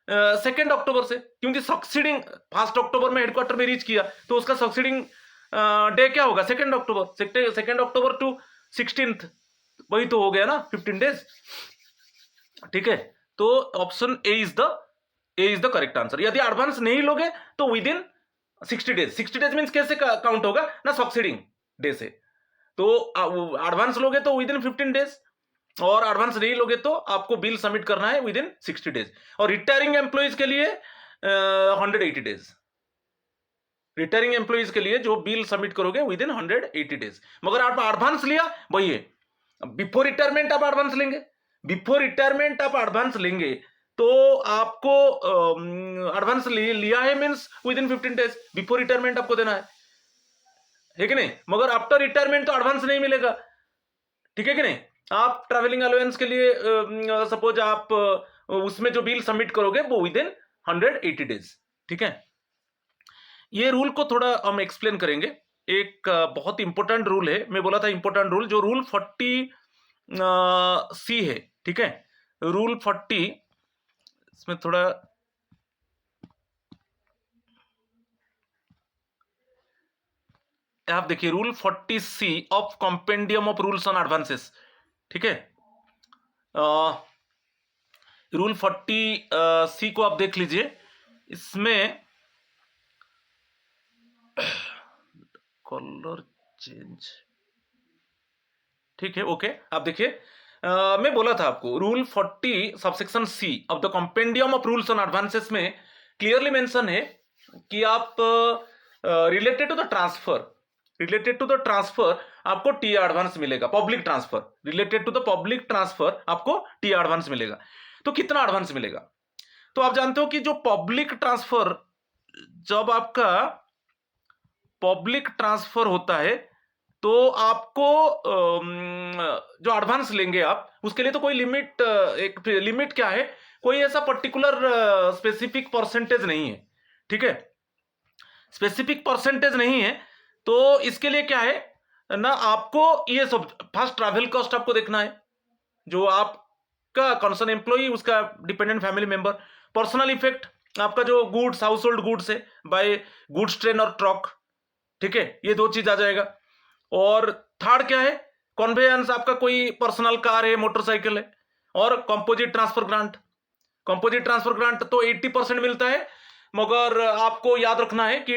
2 अक्टूबर से, क्योंकि सक्सीडिंग 1 अक्टूबर में हेडक्वार्टर में रीच किया तो उसका सक्सीडिंग डे क्या होगा 2 अक्टूबर, 2 अक्टूबर टू 16th, वही तो हो गया ना 15 डेज। ठीक है, तो option A is the correct answer. यदि एडवांस नहीं लोगे तो with in 60 days, 60 days means कैसे काउंट होगा ना, सक्सीडिंग डे से। तो एडवांस लोगे तो विद इन 15 डेज, और एडवांस नहीं लोगे तो आपको बिल सबमिट करना है विद इन 60 डेज। और रिटायरिंग एम्प्लॉइज के लिए 180 डेज, रिटायरिंग एम्प्लॉइज के लिए जो बिल सबमिट करोगे विद इन 180 डेज। मगर आप एडवांस लिया वही है, बिफोर रिटायरमेंट आप एडवांस लेंगे, बिफोर रिटायरमेंट आप एडवांस लेंगे तो आपको एडवांस लिया है means with in 15 days, before retirement आपको देना है कि नहीं। मगर आफ्टर रिटायरमेंट तो एडवांस नहीं मिलेगा, ठीक है कि नहीं। आप ट्रैवलिंग अलाउंस के लिए सपोज आप उसमें जो बिल सबमिट करोगे वो विद इन 180 डेज। ठीक है, ये रूल को थोड़ा हम एक्सप्लेन करेंगे। एक बहुत इंपॉर्टेंट रूल है, मैं बोला था इंपॉर्टेंट रूल, जो रूल 40 सी है। ठीक है, रूल 40, इसमें थोड़ा आप देखिए, rule 40 C of compendium of rules on advances. ठीक है, रूल 40 सी को आप देख लीजिए, इसमें कलर चेंज, ठीक है, ओके। आप देखिए, मैं बोला था आपको rule 40 subsection C of the compendium of rules on advances में क्लियरली मेंशन है कि आप रिलेटेड टू द ट्रांसफर आपको टी एडवांस मिलेगा, public transfer, related to the public transfer आपको टी एडवांस मिलेगा। तो कितना एडवांस मिलेगा, तो आप जानते हो कि जो पब्लिक ट्रांसफर, जब आपका पब्लिक ट्रांसफर होता है तो आपको जो एडवांस लेंगे आप, उसके लिए तो कोई लिमिट, एक लिमिट क्या है, कोई ऐसा पर्टिकुलर स्पेसिफिक परसेंटेज नहीं है। ठीक है, स्पेसिफिक परसेंटेज नहीं है, तो इसके लिए क्या है ना, आपको ये सब फर्स्ट ट्रैवल कॉस्ट आपको देखना है, जो आपका कंसर्न एम्प्लॉई, उसका dependent family member, personal effect, आपका जो गुड्स, हाउस होल्ड गुड्स है बाय गुड्स ट्रेन और ट्रक। ठीक है, ये 2 चीज आ जाएगा। और थर्ड क्या है, कन्वेयंस, आपका कोई पर्सनल कार है, मोटरसाइकिल है। और composite transfer grant, composite transfer grant तो 80% मिलता है, मगर आपको याद रखना है कि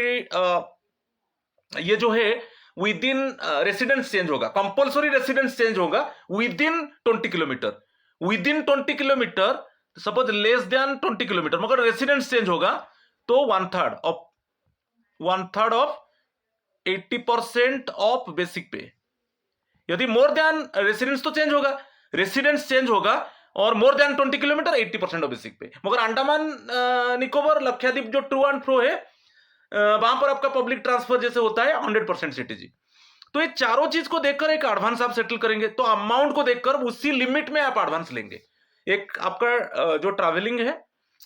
ये जो है विद इन रेसिडेंस चेंज होगा, कंपल्सरी रेसिडेंस चेंज होगा with in 20 kilometre, with in 20 kilometre, suppose less than 20 kilometre, मगर रेसिडेंस चेंज होगा तो 1/3 ऑफ 80% ऑफ बेसिक पे। यदि मोर देन रेसिडेंस तो चेंज होगा, रेसिडेंस चेंज होगा और more than 20 kilometre 80% of basic पे। मगर अंडमान निकोबार, लक्षद्वीप जो ट्रू एंड फ्रो है, वहां पर आपका पब्लिक ट्रांसफर जैसे होता है 100% सीटीजी। तो ये चारों चीज को देखकर एक एडवांस आप सेटल करेंगे, तो अमाउंट को देखकर उसी लिमिट में आप एडवांस लेंगे। एक आपका जो ट्रैवलिंग है,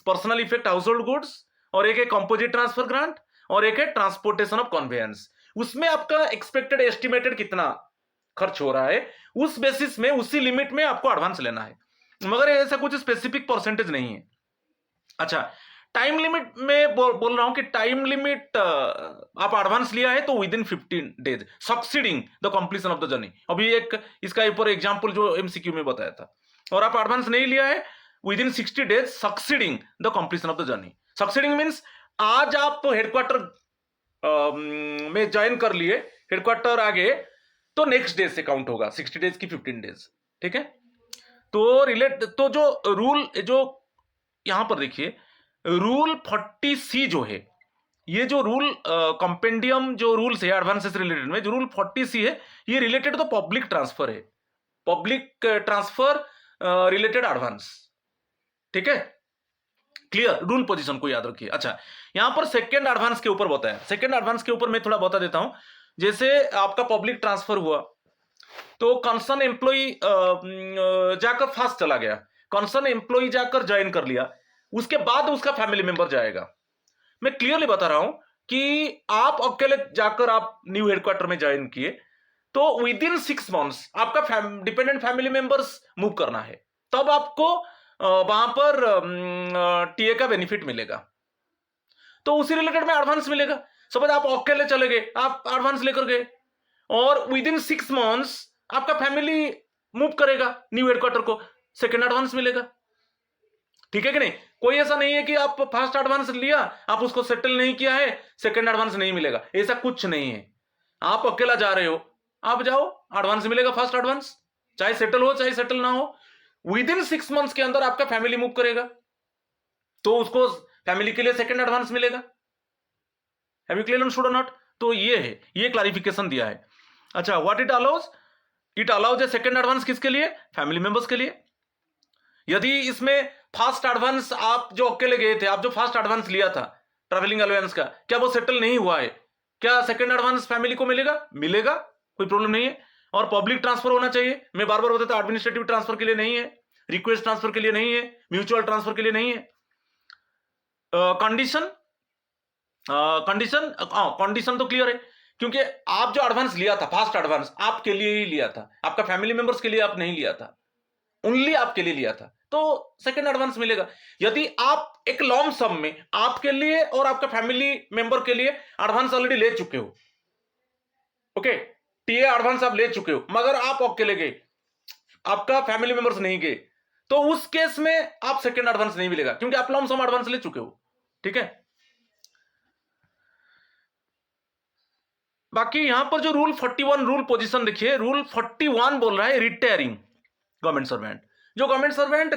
personal effect, house hold goods, और एक है कंपोजिट ट्रांसफर ग्रांट, और एक है ट्रांसपोर्टेशन ऑफ कन्वेयंस। उसमें आपका एक्सपेक्टेड एस्टिमेटेड कितना खर्च हो रहा है, उस बेसिस में, उसी लिमिट में आपको एडवांस लेना है, मगर ऐसा कुछ स्पेसिफिक परसेंटेज नहीं है। अच्छा, टाइम लिमिट में बोल रहा हूं कि टाइम लिमिट आप एडवांस लिया है तो with in 15 days succeeding the completion of the journey. अभी एक इसका ऊपर एग्जांपल जो एमसीक्यू में बताया था। और आप एडवांस नहीं लिया है with in 60 days succeeding the completion of the journey. Succeeding means आज आप हेडक्वार्टर में ज्वाइन कर लिए, हेडक्वार्टर आगे, तो नेक्स्ट डे से काउंट होगा 60 डेज की 15 डेज। ठीक है, तो जो रूल, जो यहां पर देखिए रूल 40 सी जो है, ये जो रूल कंपेंडियम जो रूल्स है एडवांसेस रिलेटेड में, जो रूल 40 सी है, ये रिलेटेड तो पब्लिक ट्रांसफर है, पब्लिक ट्रांसफर रिलेटेड एडवांस। ठीक है, क्लियर, रूल पोजीशन को याद रखिए। अच्छा, यहां पर सेकेंड एडवांस के ऊपर बताया, सेकेंड एडवांस के ऊपर मैं थोड़ा बता देता हूं। जैसे आपका पब्लिक ट्रांसफर हुआ तो कंसर्न एम्प्लॉई जाकर फास्ट चला गया, कंसर्न एम्प्लॉई जाकर ज्वाइन कर लिया, उसके बाद उसका फैमिली मेंबर जाएगा। मैं क्लियरली बता रहा हूं कि आप अकेले जाकर आप न्यू हेडक्वार्टर में ज्वाइन किए, तो विद इन 6 मंथ्स आपका डिपेंडेंट फैमिली मेंबर्स मूव करना है, तब आपको वहां पर टीए का बेनिफिट मिलेगा। तो उसी रिलेटेड में एडवांस मिलेगा। सपोज आप अकेले चले गए, आप एडवांस लेकर गए, और विद इन 6 मंथ्स आपका फैमिली मूव करेगा न्यू हेडक्वार्टर को, सेकेंड एडवांस मिलेगा। ठीक है कि नहीं? कोई ऐसा नहीं है कि आप फर्स्ट एडवांस लिया, आप उसको सेटल नहीं किया है, सेकंड एडवांस नहीं मिलेगा, ऐसा कुछ नहीं है। आप अकेला जा रहे हो, आप जाओ, एडवांस मिलेगा फर्स्ट एडवांस, चाहे सेटल हो चाहे सेटल ना हो। विद इन 6 मंथ्स के अंदर आपका फैमिली मूव करेगा, तो उसको फैमिली के लिए सेकंड एडवांस मिलेगा। हैव यू क्लियर अंडरस्टूड और नॉट? तो ये है, ये क्लैरिफिकेशन दिया है। अच्छा, what it allows? It allows A second advance किसके लिए? फैमिली मेंबर्स के लिए। यदि इसमें फास्ट एडवांस आप जो अकेले गए थे, आप जो फास्ट एडवांस लिया था ट्रैवलिंग अलाउंस का, क्या वो सेटल नहीं हुआ है, क्या सेकंड एडवांस फैमिली को मिलेगा? मिलेगा, कोई प्रॉब्लम नहीं है। और पब्लिक ट्रांसफर होना चाहिए। मैं बार बार बताता हूं, एडमिनिस्ट्रेटिव ट्रांसफर के लिए नहीं है, रिक्वेस्ट ट्रांसफर के लिए नहीं है, म्यूचुअल ट्रांसफर के लिए नहीं है। कंडीशन कंडीशन तो क्लियर है, क्योंकि आप जो एडवांस लिया था, फास्ट एडवांस, आपके लिए ही लिया था, आपका फैमिली मेंबर्स के लिए आप नहीं लिया था, ओनली आपके लिए लिया था, तो सेकंड एडवांस मिलेगा। यदि आप एक लॉम सम में आपके लिए और आपका फैमिली मेंबर के लिए एडवांस ऑलरेडी ले चुके हो, ओके, टीए एडवांस आप ले चुके हो, मगर आप अकेले गए, आपका फैमिली मेंबर्स नहीं गए, तो उस केस में आप सेकंड एडवांस नहीं मिलेगा, क्योंकि आप लॉम सम एडवांस ले चुके हो। ठीक है? बाकी यहां पर जो रूल 41 रूल पोजीशन देखिए, रूल 41 बोल रहा है रिटायरिंग गवर्नमेंट सर्वेंट, जो गवर्नमेंट सर्वेंट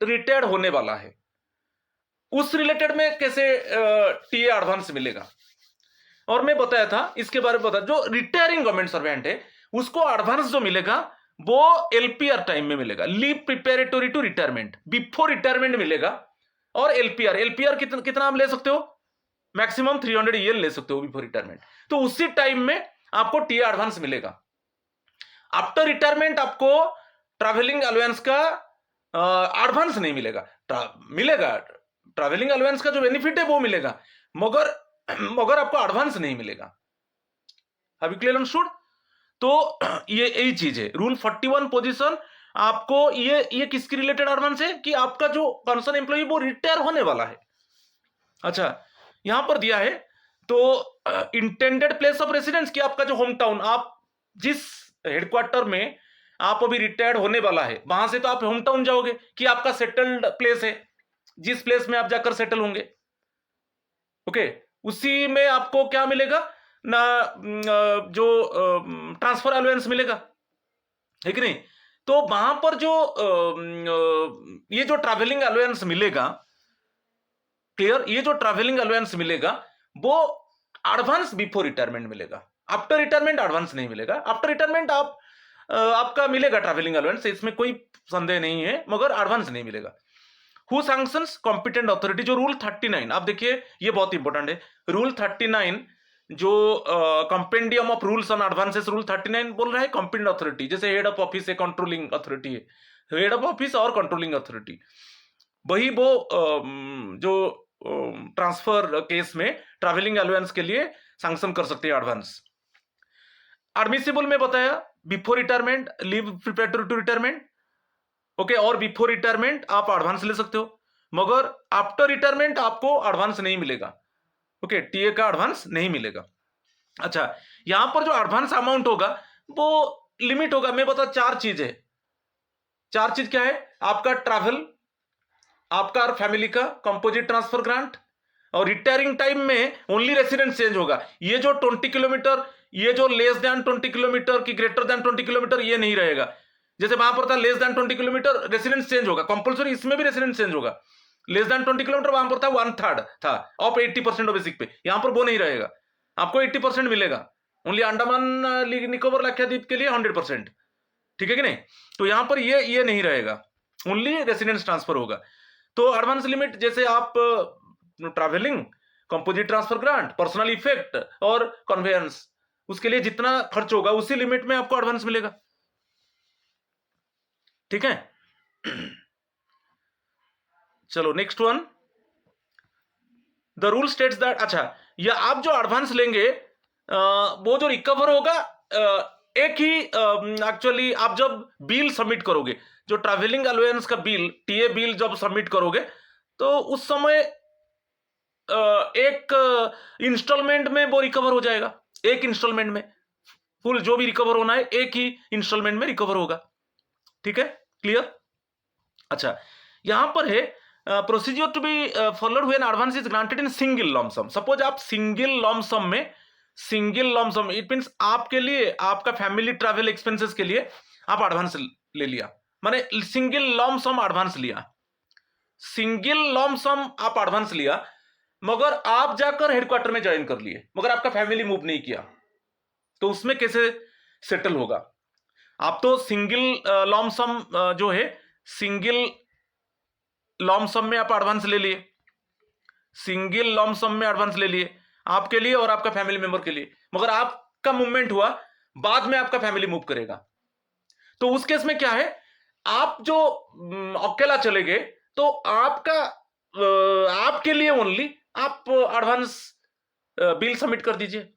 रिटायर्ड होने वाला है, उस रिलेटेड में कैसे टीए एडवांस मिलेगा। और मैं बताया था इसके बारे में, बताया जो रिटायरिंग गवर्नमेंट सर्वेंट है उसको एडवांस जो मिलेगा वो एलपीआर टाइम में मिलेगा, leave preparatory to retirement, before retirement मिलेगा। और एलपीआर, एलपीआर कितना आप ले सकते हो? मैक्सिमम 300 ईयर ले सकते हो बिफोर रिटायरमेंट, तो उसी टाइम में आपको टीए एडवांस मिलेगा। आफ्टर रिटायरमेंट आपको ट्रैवलिंग अलाउंस का एडवांस नहीं मिलेगा, मिलेगा ट्रैवलिंग अलाउंस का जो बेनिफिट है वो मिलेगा, मगर मगर आपको एडवांस नहीं मिलेगा। Have you clear understood? तो ये यही चीज है, रूल 41 पोजीशन आपको ये किसकी रिलेटेड एडवांस है कि आपका जो कंसर्न एम्प्लॉय वो रिटायर होने वाला है। अच्छा, यहां पर दिया है, तो इंटेंडेड प्लेस ऑफ रेसिडेंस की आपका जो होम टाउन, आप जिस हेडक्वार्टर में आप अभी रिटायर्ड होने वाला है, वहां से तो आप होम टाउन जाओगे कि आपका सेटल्ड प्लेस है, जिस प्लेस में आप जाकर सेटल होंगे, ओके, उसी में आपको क्या मिलेगा ना, जो ट्रांसफर अलाउंस मिलेगा, है कि नहीं? तो वहां पर जो ये जो ट्रैवलिंग अलाउंस मिलेगा, क्लियर, ये जो ट्रैवलिंग अलाउंस मिलेगा वो एडवांस बिफोर रिटायरमेंट मिलेगा, आफ्टर रिटायरमेंट एडवांस नहीं मिलेगा। आफ्टर रिटायरमेंट आप आपका मिलेगा ट्रैवलिंग अलाउंस, इसमें कोई संदेह नहीं है, मगर एडवांस नहीं मिलेगा। Who sanctions? कॉम्पिटेंट अथॉरिटी, जो रूल 39, आप देखिए ये बहुत इंपॉर्टेंट है, रूल 39 जो compendium of rules on advances, rule 39 बोल रहा है कॉम्पिटेंट अथॉरिटी, जैसे हेड ऑफ ऑफिस है, कंट्रोलिंग अथॉरिटी है, हेड ऑफ ऑफिस और कंट्रोलिंग अथॉरिटी, वही वो जो ट्रांसफर केस में ट्रैवलिंग अलाउंस के लिए सैंक्शन कर सकते हैं एडवांस। एडमिसिबल में बताया before retirement, leave preparatory to retirement, okay, और बिफोर रिटायरमेंट आप एडवांस ले सकते हो, मगर आफ्टर रिटायरमेंट आपको एडवांस नहीं मिलेगा, ओके, टीए का एडवांस नहीं मिलेगा। अच्छा, यहां पर जो एडवांस अमाउंट होगा वो लिमिट होगा, मैं बता, चार चीज है। चार चीज क्या है? आपका ट्रैवल, आपका और फैमिली का कंपोजिट ट्रांसफर ग्रांट, और रिटायरिंग टाइम में ओनली रेसिडेंस चेंज होगा। ये जो 20 किलोमीटर, ये जो लेस देन 20 किलोमीटर की ग्रेटर देन 20 किलोमीटर, ये नहीं रहेगा। जैसे वहां पर था less than 20 kilometre residence change होगा कंपल्सरी, इसमें भी रेसिडेंस चेंज होगा। लेस देन 20 किलोमीटर वहां पर था 1/3 था ऑफ 80% ऑफ बेसिक पे, यहां पर वो नहीं रहेगा, आपको 80% मिलेगा। ओनली अंडमान निकोबार लक्षद्वीप के लिए 100%। ठीक है कि नहीं? तो यहां पर ये नहीं रहेगा, ओनली रेसिडेंस ट्रांसफर होगा। तो एडवांस लिमिट, जैसे आप travelling, composite transfer grant, personal effect और कन्वेयंस, उसके लिए जितना खर्च होगा उसी लिमिट में आपको एडवांस मिलेगा। ठीक है? चलो next one, the rule states that, अच्छा, या आप जो एडवांस लेंगे वो जो रिकवर होगा एक ही, एक्चुअली आप जब बिल सबमिट करोगे, जो ट्रैवलिंग अलाउंस का बिल, टीए बिल जब सबमिट करोगे, तो उस समय एक इंस्टॉलमेंट में वो रिकवर हो जाएगा, एक इंस्टॉलमेंट में फुल जो भी रिकवर होना है एक ही इंस्टॉलमेंट में रिकवर होगा। ठीक है, क्लियर? अच्छा, यहां पर है procedure to be followed when advance is granted in single lump sum. Suppose आप सिंगल लॉमसम में, सिंगल लॉमसम इट मींस आपके लिए, आपका फैमिली ट्रैवल एक्सपेंसेस के लिए आप एडवांस ले लिया, माने सिंगल लॉमसम एडवांस लिया, सिंगल लॉमसम आप एडवांस लिया, मगर आप जाकर हेडक्वार्टर में ज्वाइन कर लिए, मगर आपका फैमिली मूव नहीं किया, तो उसमें कैसे सेटल होगा? आप तो सिंगल लॉमसम जो है, सिंगल लॉमसम में आप एडवांस ले लिए, सिंगल लॉमसम में एडवांस ले लिए आपके लिए और आपका फैमिली मेंबर के लिए, मगर आपका मूवमेंट हुआ, बाद में आपका फैमिली मूव करेगा, तो उस केस में क्या है, आप जो अकेला चले गए, तो आपका आपके लिए ओनली आप एडवांस बिल सबमिट कर दीजिए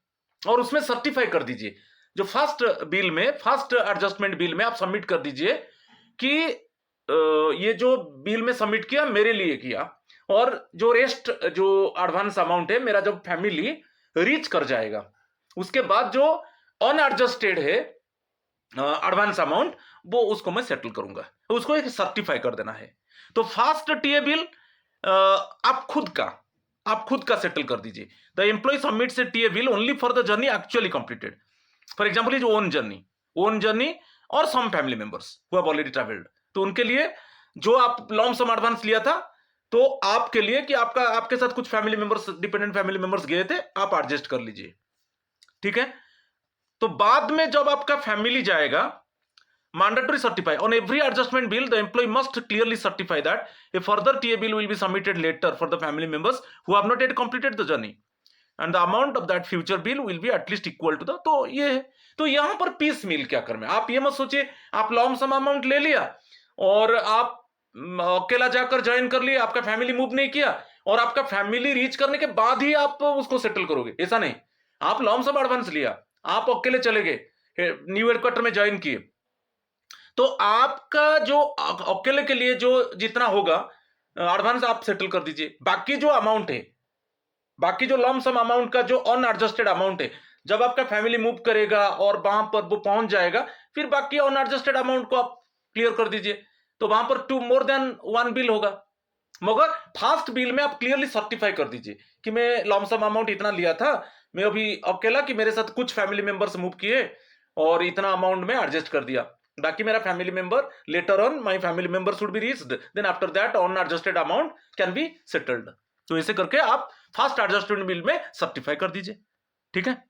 और उसमें सर्टिफाई कर दीजिए, जो फर्स्ट बिल में, फर्स्ट एडजस्टमेंट बिल में आप सबमिट कर दीजिए कि ये जो बिल में सबमिट किया मेरे लिए किया, और जो रेस्ट जो एडवांस अमाउंट है मेरा जब फैमिली रीच कर जाएगा, उसके बाद जो अनएडजस्टेड है एडवांस अमाउंट, वो उसको मैं सेटल करूंगा, उसको एक सर्टिफाई कर देना है। तो फास्ट टीए बिल आप खुद का सेटल कर दीजिए। The employee submits a TA bill only for the journey actually completed, for example is own journey और some family members who have already travelled, तो उनके लिए जो आप लॉन्ग सम एडवांस लिया था, तो आपके लिए कि आपके साथ कुछ family members, dependent family members गए थे, आप एडजस्ट कर लीजिए। ठीक है, तो बाद में जब आपका फैमिली जाएगा, mandatory certify on every adjustment bill, the employee must clearly certify that a further TA bill will be submitted later for the family members who have not yet completed the journey, and the amount of that future bill will be at least equal to the, तो ये है। तो यहां पर piece मील क्या करना है, आप ये मत सोचिए आप लॉन्ग सम अमाउंट ले लिया और आप अकेला जाकर ज्वाइन कर लिया, आपका फैमिली मूव नहीं किया, और आपका फैमिली रीच करने के बाद ही आप उसको सेटल करोगे, ऐसा नहीं। आप लॉन्ग सम एडवांस लिया, आप अकेले चले गए, न्यू हेडक्वार्टर में ज्वाइन किए, तो आपका जो अकेले के लिए जो जितना होगा एडवांस आप सेटल कर दीजिए, बाकी जो अमाउंट है, बाकी जो लम सम अमाउंट का जो अनएडजस्टेड अमाउंट है, जब आपका फैमिली मूव करेगा और वहां पर वो पहुंच जाएगा, फिर बाकी अनएडजस्टेड अमाउंट को आप क्लियर कर दीजिए, तो वहां पर 2 more than 1 बिल होगा। मगर फास्ट बिल में आप क्लियरली सर्टिफाई कर दीजिए कि मैं लमसम अमाउंट इतना लिया था, मैं अभी अकेला कि मेरे साथ कुछ फैमिली मेंबर्स मूव किए और इतना अमाउंट में एडजस्ट कर दिया, बाकी मेरा family member letter on my family member should be reached, then after that unadjusted amount can be settled. तो ऐसे करके आप फास्ट एडजस्टमेंट बिल में सर्टिफाई कर दीजिए। ठीक है,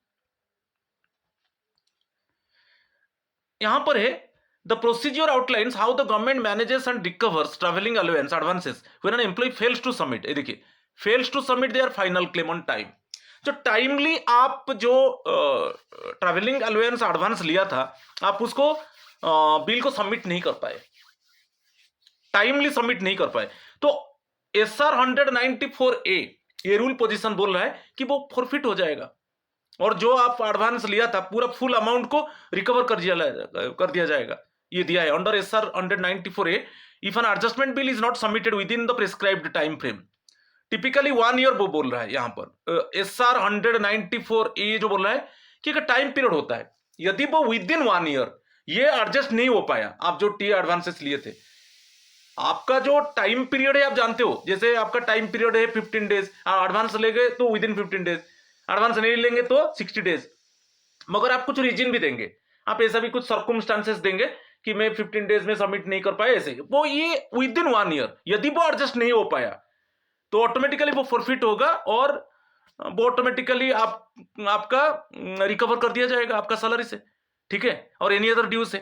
यहां पर है the procedure outlines how the government manages and recovers traveling allowance advances when an employee fails to submit। ये देखिए, fails to submit their final claim on time। जो टाइमली आप जो ट्रैवलिंग अलाउंस एडवांस लिया था, आप उसको बिल को सबमिट नहीं कर पाए, टाइमली सबमिट नहीं कर पाए, तो SR 194A ये रूल पोजीशन बोल रहा है कि वो फॉरफिट हो जाएगा, और जो आप एडवांस लिया था पूरा फुल अमाउंट को रिकवर कर दिया जाएगा। ये दिया है under SR 194A, if an adjustment bill is not submitted within the prescribed time frame, typically 1 year वो बोल रहा है यहाँ पर। SR 194A जो बोल रहा है कि एक टाइम पीरियड होता है, यदि वो विद इन 1 ईयर ये एडजस्ट नहीं हो पाया, आप जो टी एडवांसेस लिए थे, आपका जो टाइम पीरियड है आप जानते हो, जैसे आपका टाइम पीरियड है 15 डेज, एडवांस ले गए तो विद इन 15 डेज, एडवांस नहीं लेंगे तो 60 डेज, मगर आप कुछ रीजन भी देंगे, आप ऐसा भी कुछ सर्कमस्टांसेस देंगे कि मैं 15 डेज में सबमिट नहीं कर पाया, ऐसे वो ये विद इन 1 ईयर यदि वो एडजस्ट नहीं हो पाया तो ऑटोमेटिकली वो फॉरफिट होगा और वो ऑटोमेटिकली आपका रिकवर कर दिया जाएगा आपका सैलरी से। ठीक है, और एनी अदर ड्यू से।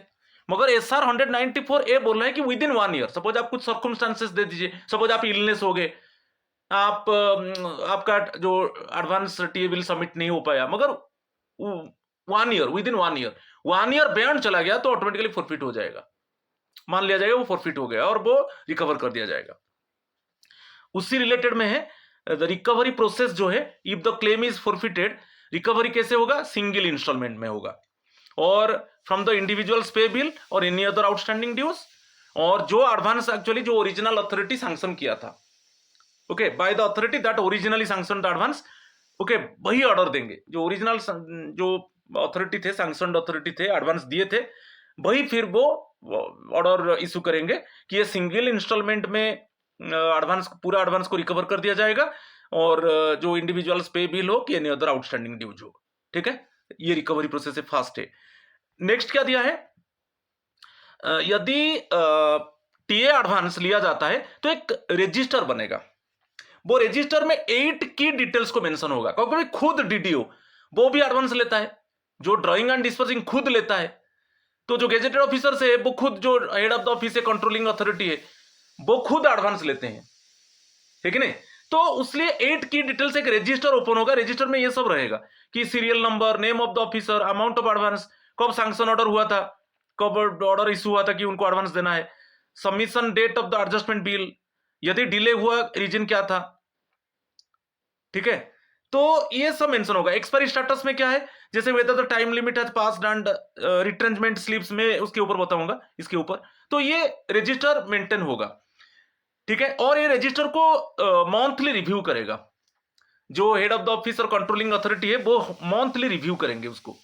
मगर SR 194A बोल रहा है कि विद इन 1 ईयर, सपोज आप कुछ सर्कमस्टांसेस दे दीजिए, सपोज आप इलनेस हो गए, आप आपका जो एडवांस टीए बिल सबमिट नहीं हो पाया, मगर 1 year, with in 1 year, 1 year beyond चला गया तो ऑटोमेटिकली फॉरफिट हो जाएगा, मान लिया जाएगा वो फॉरफिट हो गया और वो रिकवर कर दिया जाएगा। उसी रिलेटेड में है द रिकवरी प्रोसेस जो है, if the claim is forfeited, recovery कैसे होगा? सिंगल इंस्टॉलमेंट में होगा, और फ्रॉम द इंडिविजुअल्स पे बिल और एनी अदर आउटस्टैंडिंग ड्यूज, और जो एडवांस एक्चुअली जो ओरिजिनल अथॉरिटी सैंक्शन किया था, okay, by the authority that originally sanction the advance, okay, वही ऑर्डर देंगे जो ओरिजिनल जो अथॉरिटी थे, सैंक्शनड अथॉरिटी थे, एडवांस दिए थे, वही फिर वो ऑर्डर इशू करेंगे कि ये सिंगल इंस्टॉलमेंट में एडवांस, पूरा एडवांस को रिकवर कर दिया जाएगा, और जो इंडिविजुअल्स पे बिल हो कि एनी अदर आउटस्टैंडिंग ड्यूज हो। ठीक है, ये रिकवरी प्रोसेस है, फास्ट है। नेक्स्ट क्या दिया है? यदि टीए एडवांस लिया जाता है तो एक रजिस्टर बनेगा, वो रजिस्टर में 8 की डिटेल्स को मेंशन होगा, क्योंकि खुद डीडीओ वो भी एडवांस लेता है, जो ड्राइंग एंड डिस्पर्सिंग खुद लेता है, तो जो गेजेटेड ऑफिसर है वो खुद, जो हेड ऑफ द ऑफिस है, कंट्रोलिंग अथॉरिटी है, वो खुद एडवांस लेते हैं, ठीक है नहीं? तो इसलिए 8 की डिटेल्स एक रजिस्टर ओपन होगा, रजिस्टर में ये सब रहेगा कि serial number, name of the officer, amount of advance, कब सैंक्शन ऑर्डर हुआ था, कब ऑर्डर इशू हुआ था कि उनको एडवांस देना है, submission date of the adjustment bill, यदि डिले हुआ रीजन क्या था, ठीक है? तो ये सब मेंशन होगा। एक्सपायरी स्टेटस में क्या है, जैसे whether the time limit has passed and retrenchment slips में उसके ऊपर बताऊंगा, इसके ऊपर। तो ये रजिस्टर मेंटेन होगा, ठीक है? और ये रजिस्टर को मंथली रिव्यू करेगा, जो हेड ऑफ द ऑफिस और कंट्रोलिंग अथॉरिटी है वो मंथली रिव्यू करेंगे उसको।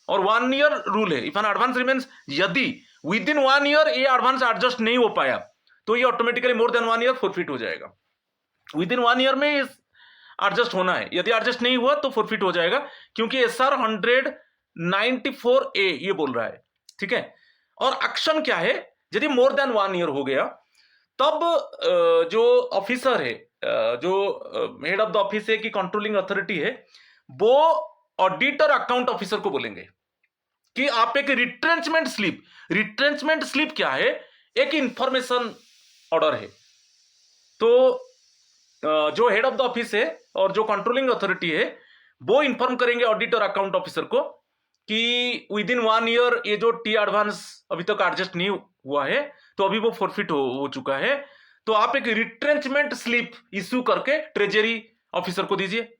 और 1 ईयर रूल है, इफ एन एडवांस रिमेन्स, यदि विद इन 1 ईयर ये एडवांस एडजस्ट नहीं हो पाया तो ये automatically more than 1 year forfeit हो जाएगा। विद इन 1 ईयर में एडजस्ट होना है, यदि एडजस्ट नहीं हुआ तो फॉरफिट हो जाएगा, क्योंकि SR 194A ये बोल रहा है, ठीक है? और एक्शन क्या है, यदि मोर देन 1 ईयर हो गया तब जो ऑफिसर है, जो हेड ऑफ द ऑफिस है कि कंट्रोलिंग अथॉरिटी है, वो ऑडिटर अकाउंट ऑफिसर को बोलेंगे कि आप एक रिट्रेंचमेंट स्लिप क्या है? एक इंफॉर्मेशन ऑर्डर है। तो जो हेड ऑफ द ऑफिस है और जो कंट्रोलिंग अथॉरिटी है वो इंफॉर्म करेंगे ऑडिटर अकाउंट ऑफिसर को कि विद इन 1 ईयर ये जो टी एडवांस अभी तक एडजस्ट नहीं हुआ है, तो अभी वो फॉरफिट हो चुका है, तो आप एक रिट्रेंचमेंट स्लिप इश्यू करके ट्रेजरी ऑफिसर को दीजिए।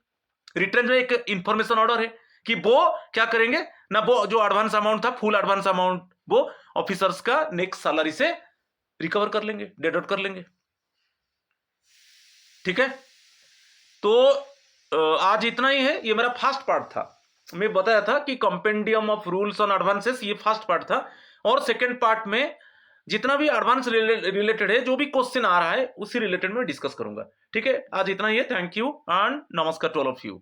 रिट्रेंचमेंट एक इंफॉर्मेशन ऑर्डर है कि वो क्या करेंगे ना, वो जो एडवांस अमाउंट था, फुल एडवांस अमाउंट, वो ऑफिसर्स का नेक्स्ट सैलरी से रिकवर कर लेंगे, डेडॉट कर लेंगे, ठीक है? तो आज इतना ही है, ये मेरा फर्स्ट पार्ट था। मैं बताया था कि compendium of rules on advances, ये फर्स्ट पार्ट था, और सेकंड पार्ट में जितना भी एडवांस रिलेटेड है, जो भी क्वेश्चन आ रहा है उसी रिलेटेड में डिस्कस करूंगा, ठीक है? आज इतना ही है। थैंक यू एंड नमस्कार टू ऑल ऑफ यू।